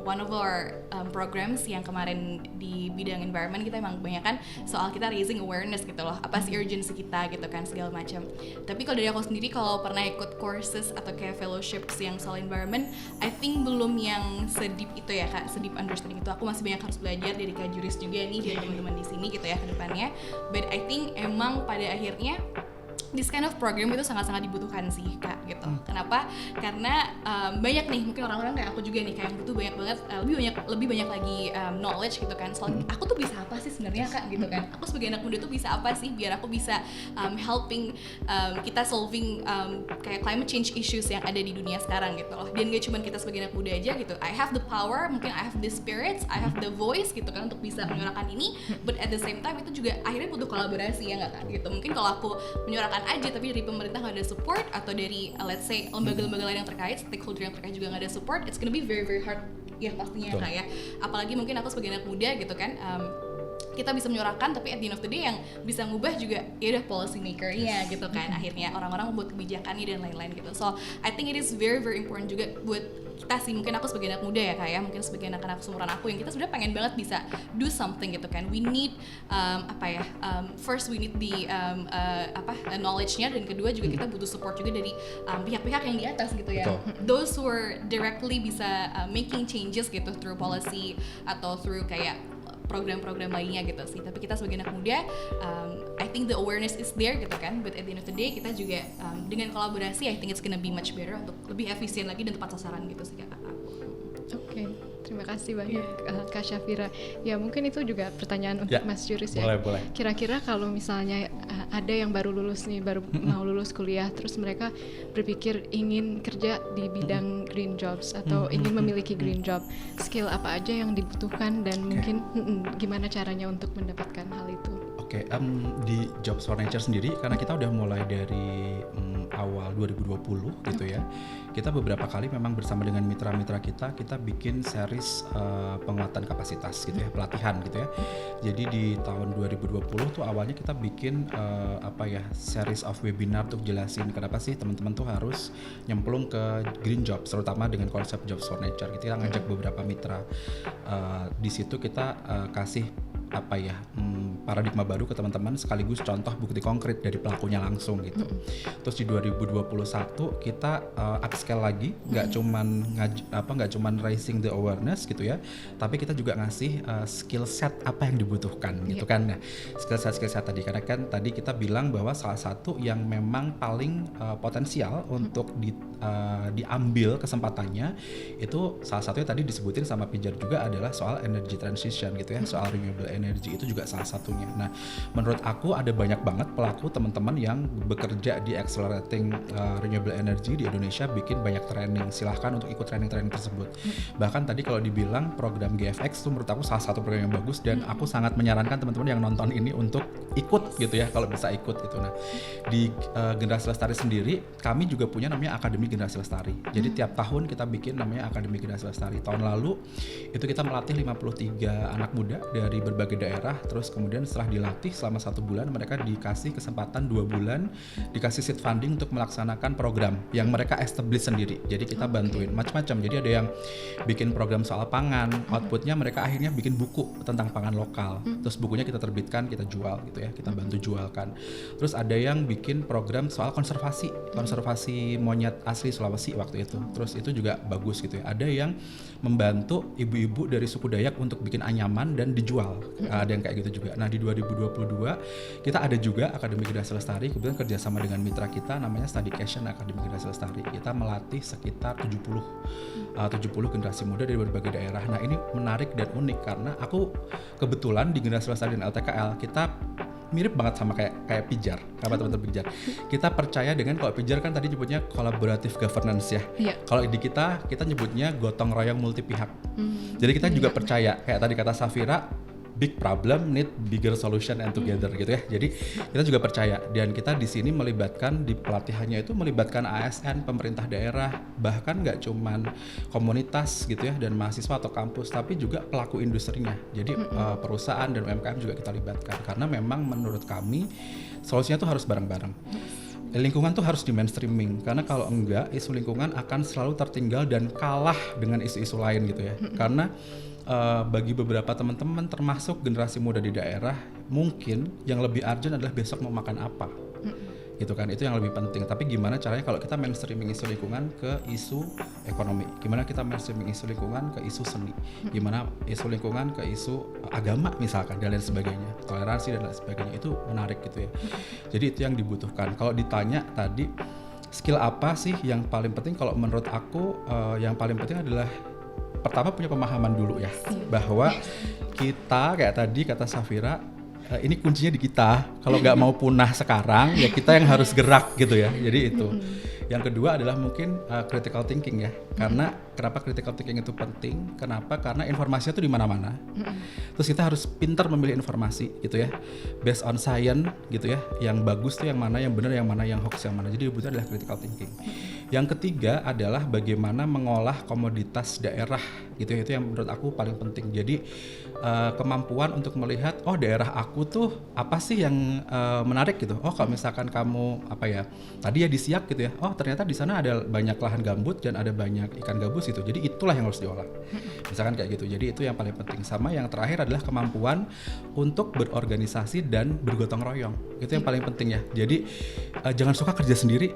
one of our programs yang kemarin di bidang environment, kita emang kebanyakan soal kita raising awareness gitu loh, apa sih urgency kita gitu kan, segala macam. Tapi kalau dari aku sendiri, kalau pernah ikut courses atau kayak fellowships yang soal environment, I think belum yang sedip itu ya Kak, sedip understanding itu. Aku masih banyak harus belajar dari Kak Juris juga nih, dari teman-teman di sini gitu ya ke depannya. But I think emang pada akhirnya this kind of program itu sangat-sangat dibutuhkan sih Kak gitu. Kenapa? Karena banyak nih mungkin orang-orang kayak aku juga nih kayak yang butuh banyak banget lebih banyak lagi knowledge gitu kan. Soal aku tuh bisa apa sih sebenarnya Kak gitu kan. Aku sebagai anak muda tuh bisa apa sih biar aku bisa helping kita solving kayak climate change issues yang ada di dunia sekarang gitu loh. Dan gak cuma kita sebagai anak muda aja gitu. I have the power, mungkin I have the spirits, I have the voice gitu kan untuk bisa menyuarakan ini, but at the same time itu juga akhirnya butuh kolaborasi ya nggak Kak gitu. Mungkin kalau aku menyuarakan aja tapi dari pemerintah nggak ada support atau dari let's say lembaga-lembaga lain yang terkait, stakeholder yang terkait juga nggak ada support, it's gonna be very very hard ya pastinya Kak ya. Apalagi mungkin aku sebagai anak muda gitu kan, kita bisa menyuarakan tapi at the end of the day yang bisa ngubah juga ya udah policy maker-nya gitu kan, akhirnya orang-orang membuat kebijakannya dan lain-lain gitu. So I think it is very very important juga buat kita sih, mungkin aku sebagai anak muda ya Kak ya, mungkin sebagai anak-anak seumuran aku yang kita sebenarnya pengen banget bisa do something gitu kan. We need first we need the knowledge-nya, dan kedua juga kita butuh support juga dari pihak-pihak yang di atas gitu ya. Betul. Those who are directly bisa making changes gitu through policy atau through kayak program-program lainnya gitu sih. Tapi kita sebagai anak muda, I think the awareness is there gitu kan, but at the end of the day kita juga dengan kolaborasi I think it's gonna be much better untuk lebih efisien lagi dan tepat sasaran gitu sih Kak. Oke, terima kasih banyak Kak Syafira. Ya mungkin itu juga pertanyaan untuk Mas Juris ya. Boleh. Kira-kira kalau misalnya ada yang baru lulus nih, baru mau lulus kuliah, terus mereka berpikir ingin kerja di bidang green jobs atau ingin memiliki green job, skill apa aja yang dibutuhkan dan mungkin gimana caranya untuk mendapatkan hal itu? Oke, di Jobs for Nature sendiri, karena kita udah mulai dari awal 2020 gitu ya, kita beberapa kali memang bersama dengan mitra-mitra kita bikin series penguatan kapasitas gitu ya, pelatihan gitu ya. Jadi di tahun 2020 tuh awalnya kita bikin series of webinar untuk jelasin kenapa sih teman-teman tuh harus nyemplung ke green jobs, terutama dengan konsep Jobs for Nature. Kita ngajak beberapa mitra, di situ kita kasih paradigma baru ke teman-teman sekaligus contoh bukti konkret dari pelakunya langsung gitu. Terus di 2021 kita upscale lagi, nggak cuman raising the awareness gitu ya, tapi kita juga ngasih skill set apa yang dibutuhkan gitu kan. Nah, skill set tadi, karena kan tadi kita bilang bahwa salah satu yang memang paling potensial untuk diambil kesempatannya itu salah satunya tadi disebutin sama Pijar juga adalah soal energy transition gitu ya, soal renewable energy itu juga salah satunya. Nah, menurut aku ada banyak banget pelaku teman-teman yang bekerja di accelerating renewable energy di Indonesia, bikin banyak training. Silahkan untuk ikut training-training tersebut. Bahkan tadi kalau dibilang program GFX itu menurut aku salah satu program yang bagus, dan aku sangat menyarankan teman-teman yang nonton ini untuk ikut gitu ya, kalau bisa ikut gitu. Nah, di Generasi Lestari sendiri kami juga punya namanya Akademi Generasi Lestari. Jadi tiap tahun kita bikin namanya Akademi Generasi Lestari. Tahun lalu itu kita melatih 53 anak muda dari berbagai daerah, terus kemudian setelah dilatih selama 1 bulan mereka dikasih kesempatan 2 bulan dikasih seed funding untuk melaksanakan program yang mereka establish sendiri. Jadi kita bantuin macam-macam. Jadi ada yang bikin program soal pangan, outputnya mereka akhirnya bikin buku tentang pangan lokal, terus bukunya kita terbitkan, kita jual gitu ya, kita bantu jualkan. Terus ada yang bikin program soal konservasi monyet asli Sulawesi waktu itu, terus itu juga bagus gitu ya. Ada yang membantu ibu-ibu dari suku Dayak untuk bikin anyaman dan dijual, ada yang kayak gitu juga. Nah, di 2022 kita ada juga Akademi Generasi Lestari, kemudian kerjasama dengan mitra kita namanya Studycation Akademi Generasi Lestari. Kita melatih sekitar 70 generasi muda dari berbagai daerah. Nah, ini menarik dan unik karena aku kebetulan di Generasi Lestari dan LTKL kita mirip banget sama kayak Pijar, teman-teman Pijar. Kita percaya dengan, kalau Pijar kan tadi nyebutnya collaborative governance ya. Kalau di kita nyebutnya gotong royong multi pihak. Jadi kita juga percaya, kayak tadi kata Syafira, big problem need bigger solution and together gitu ya. Jadi kita juga percaya, dan kita di sini melibatkan, di pelatihannya itu melibatkan ASN, pemerintah daerah, bahkan nggak cuman komunitas gitu ya dan mahasiswa atau kampus, tapi juga pelaku industrinya. Jadi perusahaan dan UMKM juga kita libatkan, karena memang menurut kami solusinya tuh harus bareng-bareng. Lingkungan tuh harus di mainstreaming, karena kalau enggak isu lingkungan akan selalu tertinggal dan kalah dengan isu-isu lain gitu ya. Karena bagi beberapa teman-teman termasuk generasi muda di daerah, mungkin yang lebih urgent adalah besok mau makan apa. gitu kan, itu yang lebih penting. Tapi gimana caranya kalau kita mainstreaming isu lingkungan ke isu ekonomi, gimana kita mainstreaming isu lingkungan ke isu seni, gimana isu lingkungan ke isu agama misalkan dan lain sebagainya, toleransi dan lain sebagainya, itu menarik gitu ya. Jadi itu yang dibutuhkan. Kalau ditanya tadi skill apa sih yang paling penting, kalau menurut aku yang paling penting adalah pertama punya pemahaman dulu ya, bahwa kita kayak tadi kata Safira, ini kuncinya di kita. Kalau nggak mau punah sekarang, ya kita yang harus gerak gitu ya. Jadi itu. Yang kedua adalah mungkin critical thinking ya. Karena kenapa critical thinking itu penting? Kenapa? Karena informasinya tuh di mana-mana. Terus kita harus pintar memilih informasi gitu ya. Based on science gitu ya. Yang bagus tuh yang mana, yang benar yang mana, yang hoax yang mana. Jadi itu adalah critical thinking. Yang ketiga adalah bagaimana mengolah komoditas daerah gitu ya. Itu yang menurut aku paling penting. Jadi kemampuan untuk melihat, oh daerah aku tuh apa sih yang menarik gitu. Oh kalau misalkan kamu apa ya, tadi ya di Siak gitu ya, oh ternyata di sana ada banyak lahan gambut dan ada banyak ikan gabus gitu. Jadi itulah yang harus diolah. Misalkan kayak gitu. Jadi itu yang paling penting. Sama yang terakhir adalah kemampuan untuk berorganisasi dan bergotong royong. Itu yang paling penting ya. Jadi jangan suka kerja sendiri.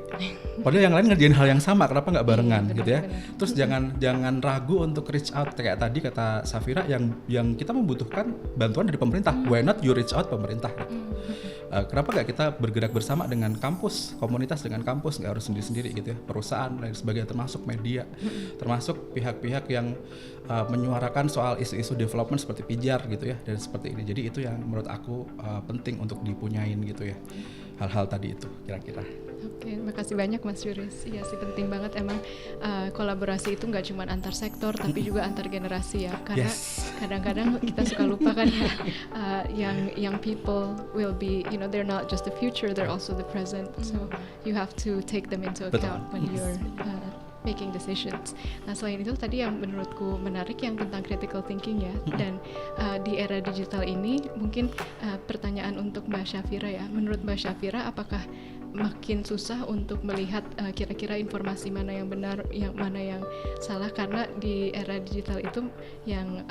Padahal yang lain ngerjain hal yang sama, kenapa nggak barengan gitu ya. Terus jangan ragu untuk reach out, kayak tadi kata Safira, yang kita membutuhkan bantuan dari pemerintah. Why not you reach out pemerintah gitu. Kenapa nggak kita bergerak bersama dengan kampus, komunitas dengan kampus, nggak harus sendiri-sendiri gitu ya, perusahaan dan sebagainya, termasuk media, termasuk pihak-pihak yang menyuarakan soal isu-isu development seperti Pijar gitu ya, dan seperti ini. Jadi itu yang menurut aku penting untuk dipunyain gitu ya, hal-hal tadi itu kira-kira. Oke, makasih banyak Mas Juris. Iya sih, penting banget emang kolaborasi itu nggak cuma antar sektor tapi juga antar generasi ya. Karena kadang-kadang kita suka lupa kan young people will be, they're not just the future, they're also the present. So you have to take them into account when you're making decisions. Nah selain itu tadi yang menurutku menarik yang tentang critical thinking ya, dan di era digital ini mungkin pertanyaan untuk Mbak Syafira ya. Menurut Mbak Syafira, apakah makin susah untuk melihat kira-kira informasi mana yang benar, yang mana yang salah, karena di era digital itu yang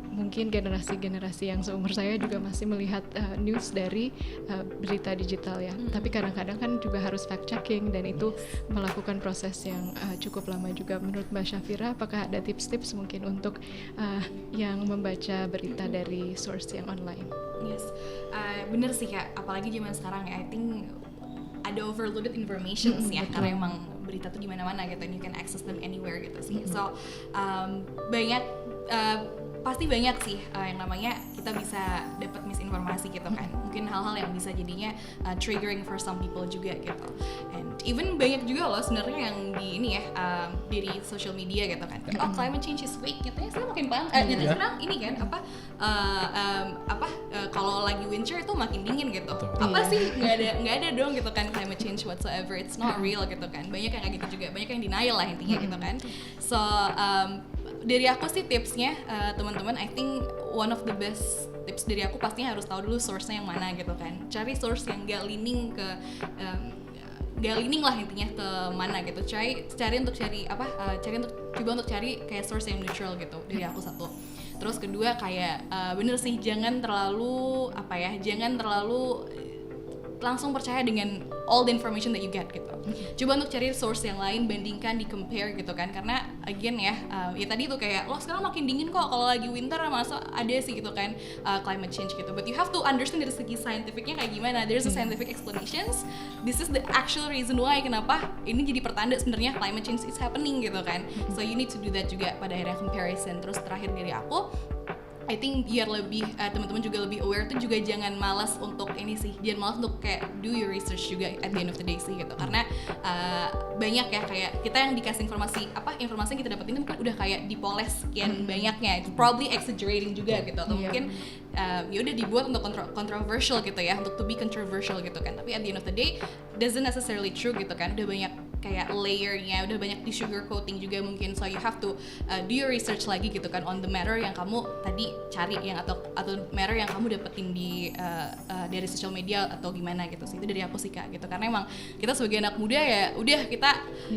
mungkin generasi-generasi yang seumur saya juga masih melihat news dari berita digital ya. Tapi kadang-kadang kan juga harus fact checking dan itu melakukan proses yang cukup lama juga. Menurut Mbak Syafira, apakah ada tips-tips mungkin untuk yang membaca berita dari source yang online? Yes, bener sih Kak, apalagi zaman sekarang ya, I think ada overloaded informations ya, karena emang berita tuh di mana-mana gitu, and you can access them anywhere gitu sih. So pasti banyak sih yang namanya kita bisa dapat misinformasi gitu kan. Mungkin hal-hal yang bisa jadinya triggering for some people juga gitu. And even banyak juga loh sebenarnya yang di ini ya, dari social media gitu kan. Oh climate change is fake gitu ya. Saya makin paham. Jadi sekarang ini kan kalau lagi winter itu makin dingin gitu. Apa sih nggak ada dong gitu kan climate change whatsoever. It's not real gitu kan. Banyak yang kayak gitu juga. Banyak yang denial lah intinya gitu kan. So dari aku sih tipsnya teman-teman, I think one of the best tips dari aku pastinya harus tahu dulu source-nya yang mana gitu kan. Cari source yang gak leaning lah intinya ke mana gitu. Cari untuk coba untuk cari kayak source yang neutral gitu dari aku satu. Terus kedua kayak bener sih jangan terlalu langsung percaya dengan all the information that you get gitu. Coba untuk cari source yang lain, bandingkan, di-compare gitu kan. Karena again ya tadi tuh kayak sekarang makin dingin kok, kalau lagi winter masa ada sih gitu kan climate change gitu. But you have to understand dari segi scientificnya kayak gimana. There's a scientific explanations. This is the actual reason why kenapa ini jadi pertanda sebenarnya climate change is happening gitu kan. So you need to do that juga pada akhirnya comparison. Terus terakhir dari aku, I think biar lebih teman-teman juga lebih aware tuh juga jangan malas untuk kayak do your research juga at the end of the day sih gitu. Karena banyak ya kayak kita yang dikasih informasi yang kita dapetin kan udah kayak dipoles sekian banyaknya. It's probably exaggerating juga gitu, atau mungkin ya udah dibuat untuk controversial gitu ya, untuk to be controversial gitu kan. Tapi at the end of the day doesn't necessarily true gitu kan. Udah banyak kayak layernya, udah banyak di sugar coating juga mungkin. So you have to do your research lagi gitu kan on the matter yang kamu tadi cari yang atau matter yang kamu dapetin di dari social media atau gimana gitu sih. Itu dari aku sih Kak gitu. Karena emang kita sebagai anak muda ya udah kita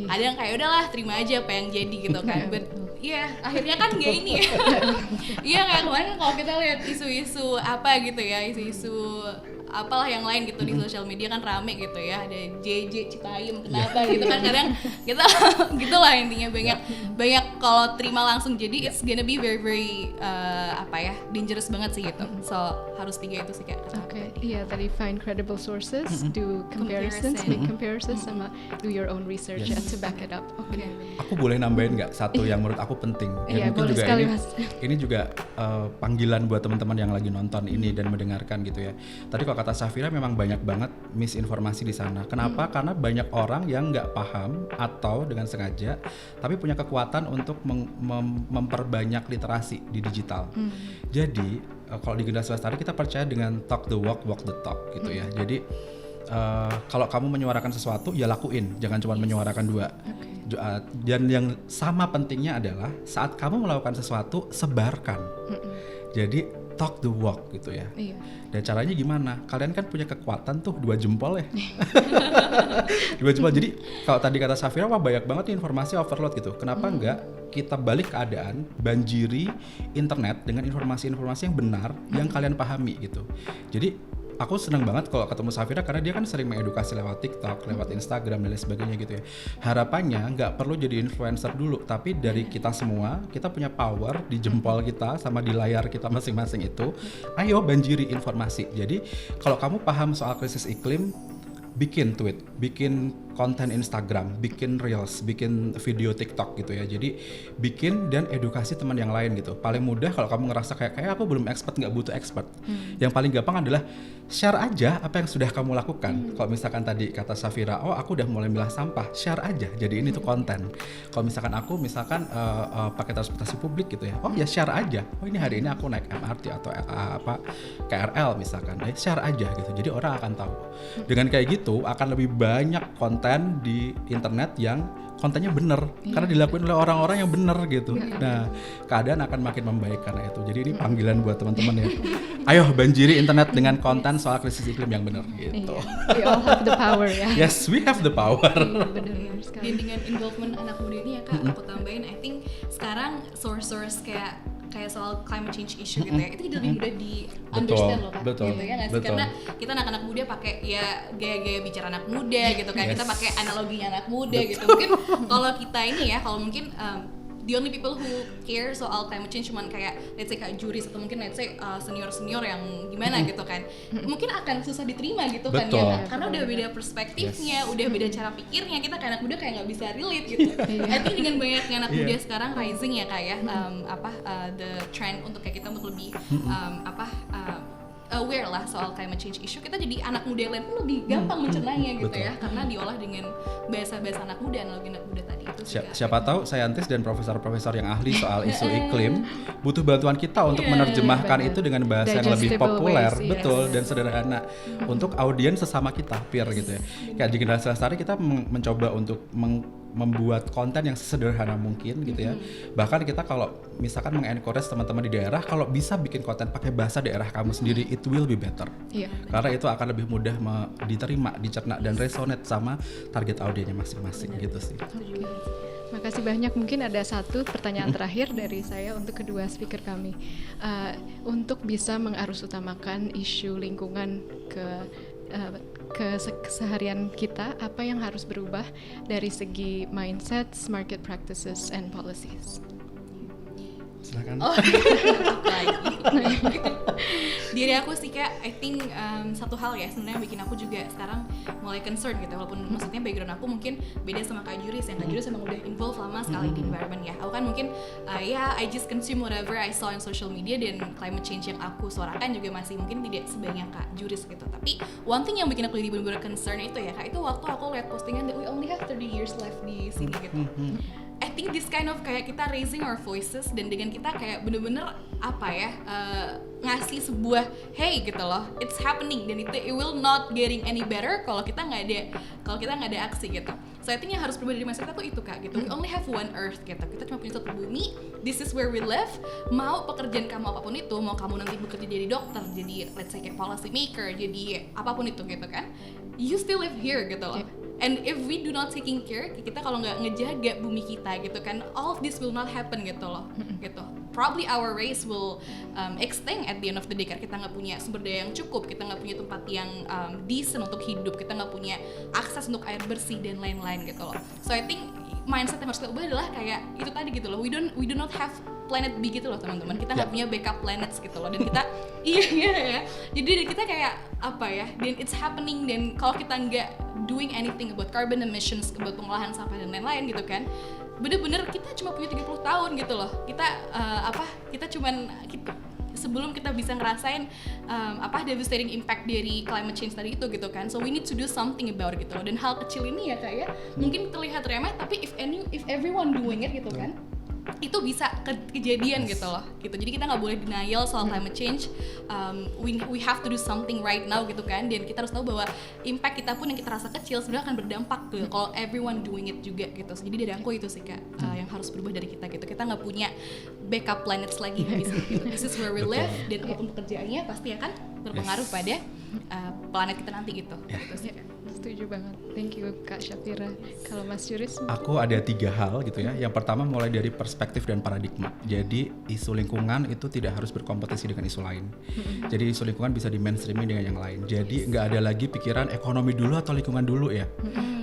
kadang kayak udahlah terima aja apa yang jadi gitu kan. But ya akhirnya kan nggak ini ya. Iya kayak kemarin kalau kita lihat isu-isu apa gitu ya, isu-isu apalah yang lain gitu di sosial media kan rame gitu ya, ada JJ Citayam kenapa gitu kan, kadang kita gitulah intinya banyak kalau terima langsung, jadi it's gonna be very very dangerous banget sih gitu. So harus 3 itu sih kayak. Oke, iya tadi find credible sources, do comparisons, make comparisons, sama do your own research and to back it up. Oke. Aku boleh nambahin nggak satu yang menurut aku penting? Iya, Mungkin boleh juga sekali, ini, Mas. ini juga panggilan buat teman-teman yang lagi nonton ini dan mendengarkan gitu ya. Tadi kalau kata Safira memang banyak banget misinformasi di sana. Kenapa? Karena banyak orang yang nggak paham atau dengan sengaja, tapi punya kekuatan untuk memperbanyak literasi di digital. Jadi kalau di Generasi Lestari kita percaya dengan talk the walk, walk the talk gitu ya. Jadi kalau kamu menyuarakan sesuatu ya lakuin, jangan cuma menyuarakan dua. Dan yang sama pentingnya adalah saat kamu melakukan sesuatu sebarkan. Jadi talk the walk gitu ya. Iya. Dan caranya gimana? Kalian kan punya kekuatan tuh 2 jempol ya. 2 jempol. Jadi kalau tadi kata Safira, wah banyak banget nih informasi overload gitu. Kenapa enggak kita balik keadaan, banjiri internet dengan informasi-informasi yang benar yang kalian pahami gitu. Jadi aku senang banget kalau ketemu Safira karena dia kan sering mengedukasi lewat TikTok, lewat Instagram dan lain sebagainya gitu ya. Harapannya nggak perlu jadi influencer dulu, tapi dari kita semua, kita punya power di jempol kita sama di layar kita masing-masing itu. Ayo banjiri informasi. Jadi kalau kamu paham soal krisis iklim, bikin tweet, bikin konten Instagram, bikin reels, bikin video TikTok gitu ya. Jadi bikin dan edukasi teman yang lain gitu. Paling mudah kalau kamu ngerasa kayak aku belum expert, nggak butuh expert. Yang paling gampang adalah share aja apa yang sudah kamu lakukan. Kalau misalkan tadi kata Safira, oh aku udah mulai milah sampah, share aja. Jadi ini tuh konten. Kalau misalkan aku pakai transportasi publik gitu ya, oh ya share aja. Oh ini hari ini aku naik MRT atau KRL misalkan, share aja gitu. Jadi orang akan tahu. Dengan kayak gitu akan lebih banyak konten di internet yang kontennya bener, karena dilakuin oleh orang-orang yang bener gitu. Nah, keadaan akan makin membaik karena itu. Jadi ini panggilan buat teman-teman ya. Ayo banjiri internet dengan konten soal krisis iklim yang bener gitu. We all have the power ya. Yes, we have the power. Benar sekali. Dan dengan involvement anak muda ini ya Kak, aku tambahin, I think sekarang source kayak soal climate change issue gitu ya, itu jadi lebih mudah di understand loh Kak, betul, gitu ya nggak sih? betul. Karena kita anak-anak muda pakai ya gaya-gaya bicara anak muda gitu kan, kita pakai analoginya anak muda gitu. Mungkin kalau kita ini ya, kalau mungkin the only people who care soal climate change cuman kayak let's say kayak juris atau mungkin let's say senior yang gimana gitu kan, mungkin akan susah diterima gitu kan ya, karena udah beda perspektifnya, udah beda cara pikirnya, kita kayak anak muda kayak nggak bisa relate gitu. I think dengan banyaknya anak muda sekarang rising ya kayak the trend untuk kayak kita untuk lebih aware lah soal climate change issue, kita jadi anak muda yang lain pun lebih gampang mencernanya gitu ya, karena diolah dengan bahasa-bahasa anak muda, analogi anak muda tadi itu. Siapa tahu saintis dan profesor-profesor yang ahli soal isu iklim butuh bantuan kita untuk menerjemahkan itu dengan bahasa yang lebih populer, betul, dan sederhana untuk audiens sesama kita, peer gitu ya. Kayak di Generasi Lestari kita mencoba untuk membuat konten yang sesederhana mungkin gitu ya. Bahkan kita kalau misalkan mengencourage teman-teman di daerah, kalau bisa bikin konten pakai bahasa daerah kamu sendiri, it will be better. Karena itu akan lebih mudah diterima, dicerna dan resonate sama target audiensnya masing-masing gitu sih. Makasih banyak. Mungkin ada satu pertanyaan terakhir dari saya untuk kedua speaker kami. Untuk bisa mengarusutamakan isu lingkungan ke keseharian kita, apa yang harus berubah dari segi mindsets, market practices, and policies? Silakan. Diri aku sih kayak I think satu hal ya sebenarnya yang bikin aku juga sekarang mulai concern gitu, walaupun maksudnya background aku mungkin beda sama Kak Juris, yang Kak Juris emang udah involve lama sekali di environment ya. Aku kan mungkin I just consume whatever I saw in social media, dan climate change yang aku suarakan juga masih mungkin tidak sebanyak Kak Juris gitu. Tapi one thing yang bikin aku jadi benar-benar concern itu ya Kak, itu waktu aku lihat postingan that we only have 30 years left di sini gitu. I think this kind of kayak kita raising our voices, dan dengan kita kayak bener-bener ngasih sebuah hey gitu loh, it's happening, dan it will not getting any better kalau kita nggak ada aksi gitu. So I think yang harus berubah dari mindset kita tuh itu Kak gitu. We only have one earth gitu. Kita cuma punya satu bumi. This is where we live. Mau pekerjaan kamu apapun itu, mau kamu nanti bekerja jadi dokter, jadi let's say kayak policy maker, jadi apapun itu gitu kan, you still live here gitu loh. And if we do not taking care, kita kalau nggak ngejaga bumi kita gitu kan, all of this will not happen gitu loh, gitu. Probably our race will extinct at the end of the day karena kita nggak punya sumber daya yang cukup, kita nggak punya tempat yang decent untuk hidup, kita nggak punya akses untuk air bersih dan lain-lain gitu loh. So I think mindset yang harus kita ubah adalah kayak itu tadi gitu loh. We do not have planet B gitu loh teman-teman. Kita nggak punya backup planets gitu loh. Dan kita iya. Jadi kita kayak apa ya? Dan it's happening. Dan kalau kita nggak doing anything about carbon emissions, about pengolahan sampah dan lain-lain gitu kan, bener-bener kita cuma punya 30 tahun gitu loh. Kita cuman sebelum kita bisa ngerasain devastating impact dari climate change tadi itu gitu kan. So we need to do something about it gitu loh. Dan hal kecil ini ya Kak ya, mungkin terlihat remeh tapi if everyone doing it gitu kan, itu bisa kejadian gitu loh gitu. Jadi kita nggak boleh denial soal climate change. We have to do something right now gitu kan. Dan kita harus tahu bahwa impact kita pun yang kita rasa kecil sebenarnya akan berdampak tuh kalau everyone doing it juga gitu. Jadi dari aku itu sih Kak yang harus berubah dari kita gitu. Kita nggak punya backup planets lagi bisa gitu. This is where we live. Dan apapun pekerjaannya pasti akan berpengaruh pada planet kita nanti gitu. Gitu sih Kak. Setuju banget. Thank you Kak Syafira. Kalau Mas Juris? Aku ada 3 hal gitu ya. Yang pertama mulai dari perspektif dan paradigma. Jadi isu lingkungan itu tidak harus berkompetisi dengan isu lain. Jadi isu lingkungan bisa di mainstreaming dengan yang lain. Jadi nggak ada lagi pikiran ekonomi dulu atau lingkungan dulu ya.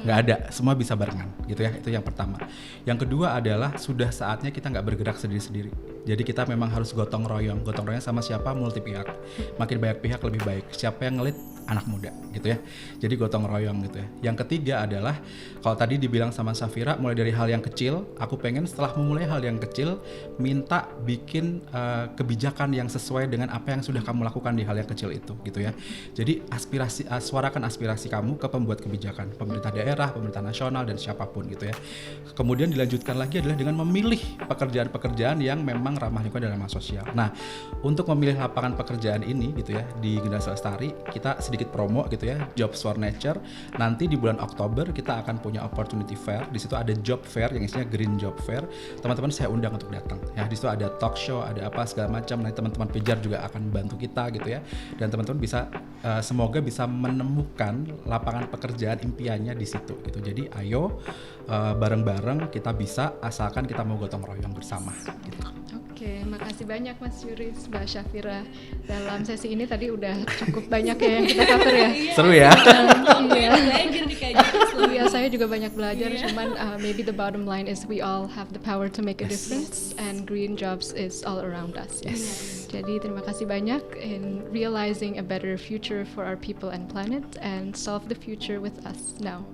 Nggak ada. Semua bisa barengan gitu ya. Itu yang pertama. Yang kedua adalah sudah saatnya kita nggak bergerak sendiri-sendiri. Jadi kita memang harus gotong royong. Gotong royong sama siapa? Multi pihak. Makin banyak pihak lebih baik. Siapa yang ngelit? Anak muda gitu ya. Jadi gotong royong gitu ya. Yang ketiga adalah kalau tadi dibilang sama Syafira mulai dari hal yang kecil, aku pengen setelah memulai hal yang kecil minta bikin kebijakan yang sesuai dengan apa yang sudah kamu lakukan di hal yang kecil itu gitu ya. Jadi suarakan aspirasi kamu ke pembuat kebijakan, pemerintah daerah, pemerintah nasional dan siapapun gitu ya. Kemudian dilanjutkan lagi adalah dengan memilih pekerjaan-pekerjaan yang memang ramah lingkungan dan ramah sosial. Nah, untuk memilih lapangan pekerjaan ini gitu ya di Generasi Lestari, kita sedikit promo gitu ya, Jobs for Nature. Nanti di bulan Oktober kita akan punya opportunity fair. Di situ ada job fair yang isinya Green Job Fair. Teman-teman saya undang untuk datang. Ya, di situ ada talk show, ada apa segala macam. Nanti teman-teman Pijar juga akan bantu kita gitu ya. Dan teman-teman bisa semoga bisa menemukan lapangan pekerjaan impiannya di situ gitu. Jadi ayo bareng-bareng kita bisa asalkan kita mau gotong royong bersama gitu. Oke, makasih banyak Mas Juris, Mbak Syafira. Dalam sesi ini tadi udah cukup banyak ya yang kita cover ya. Seru ya? Belajar nih Kak. Iya, saya juga banyak belajar. Cuman maybe the bottom line is we all have the power to make a difference, and green jobs is all around us. Yes. Jadi terima kasih banyak in realizing a better future for our people and planet, and solve the future with us now.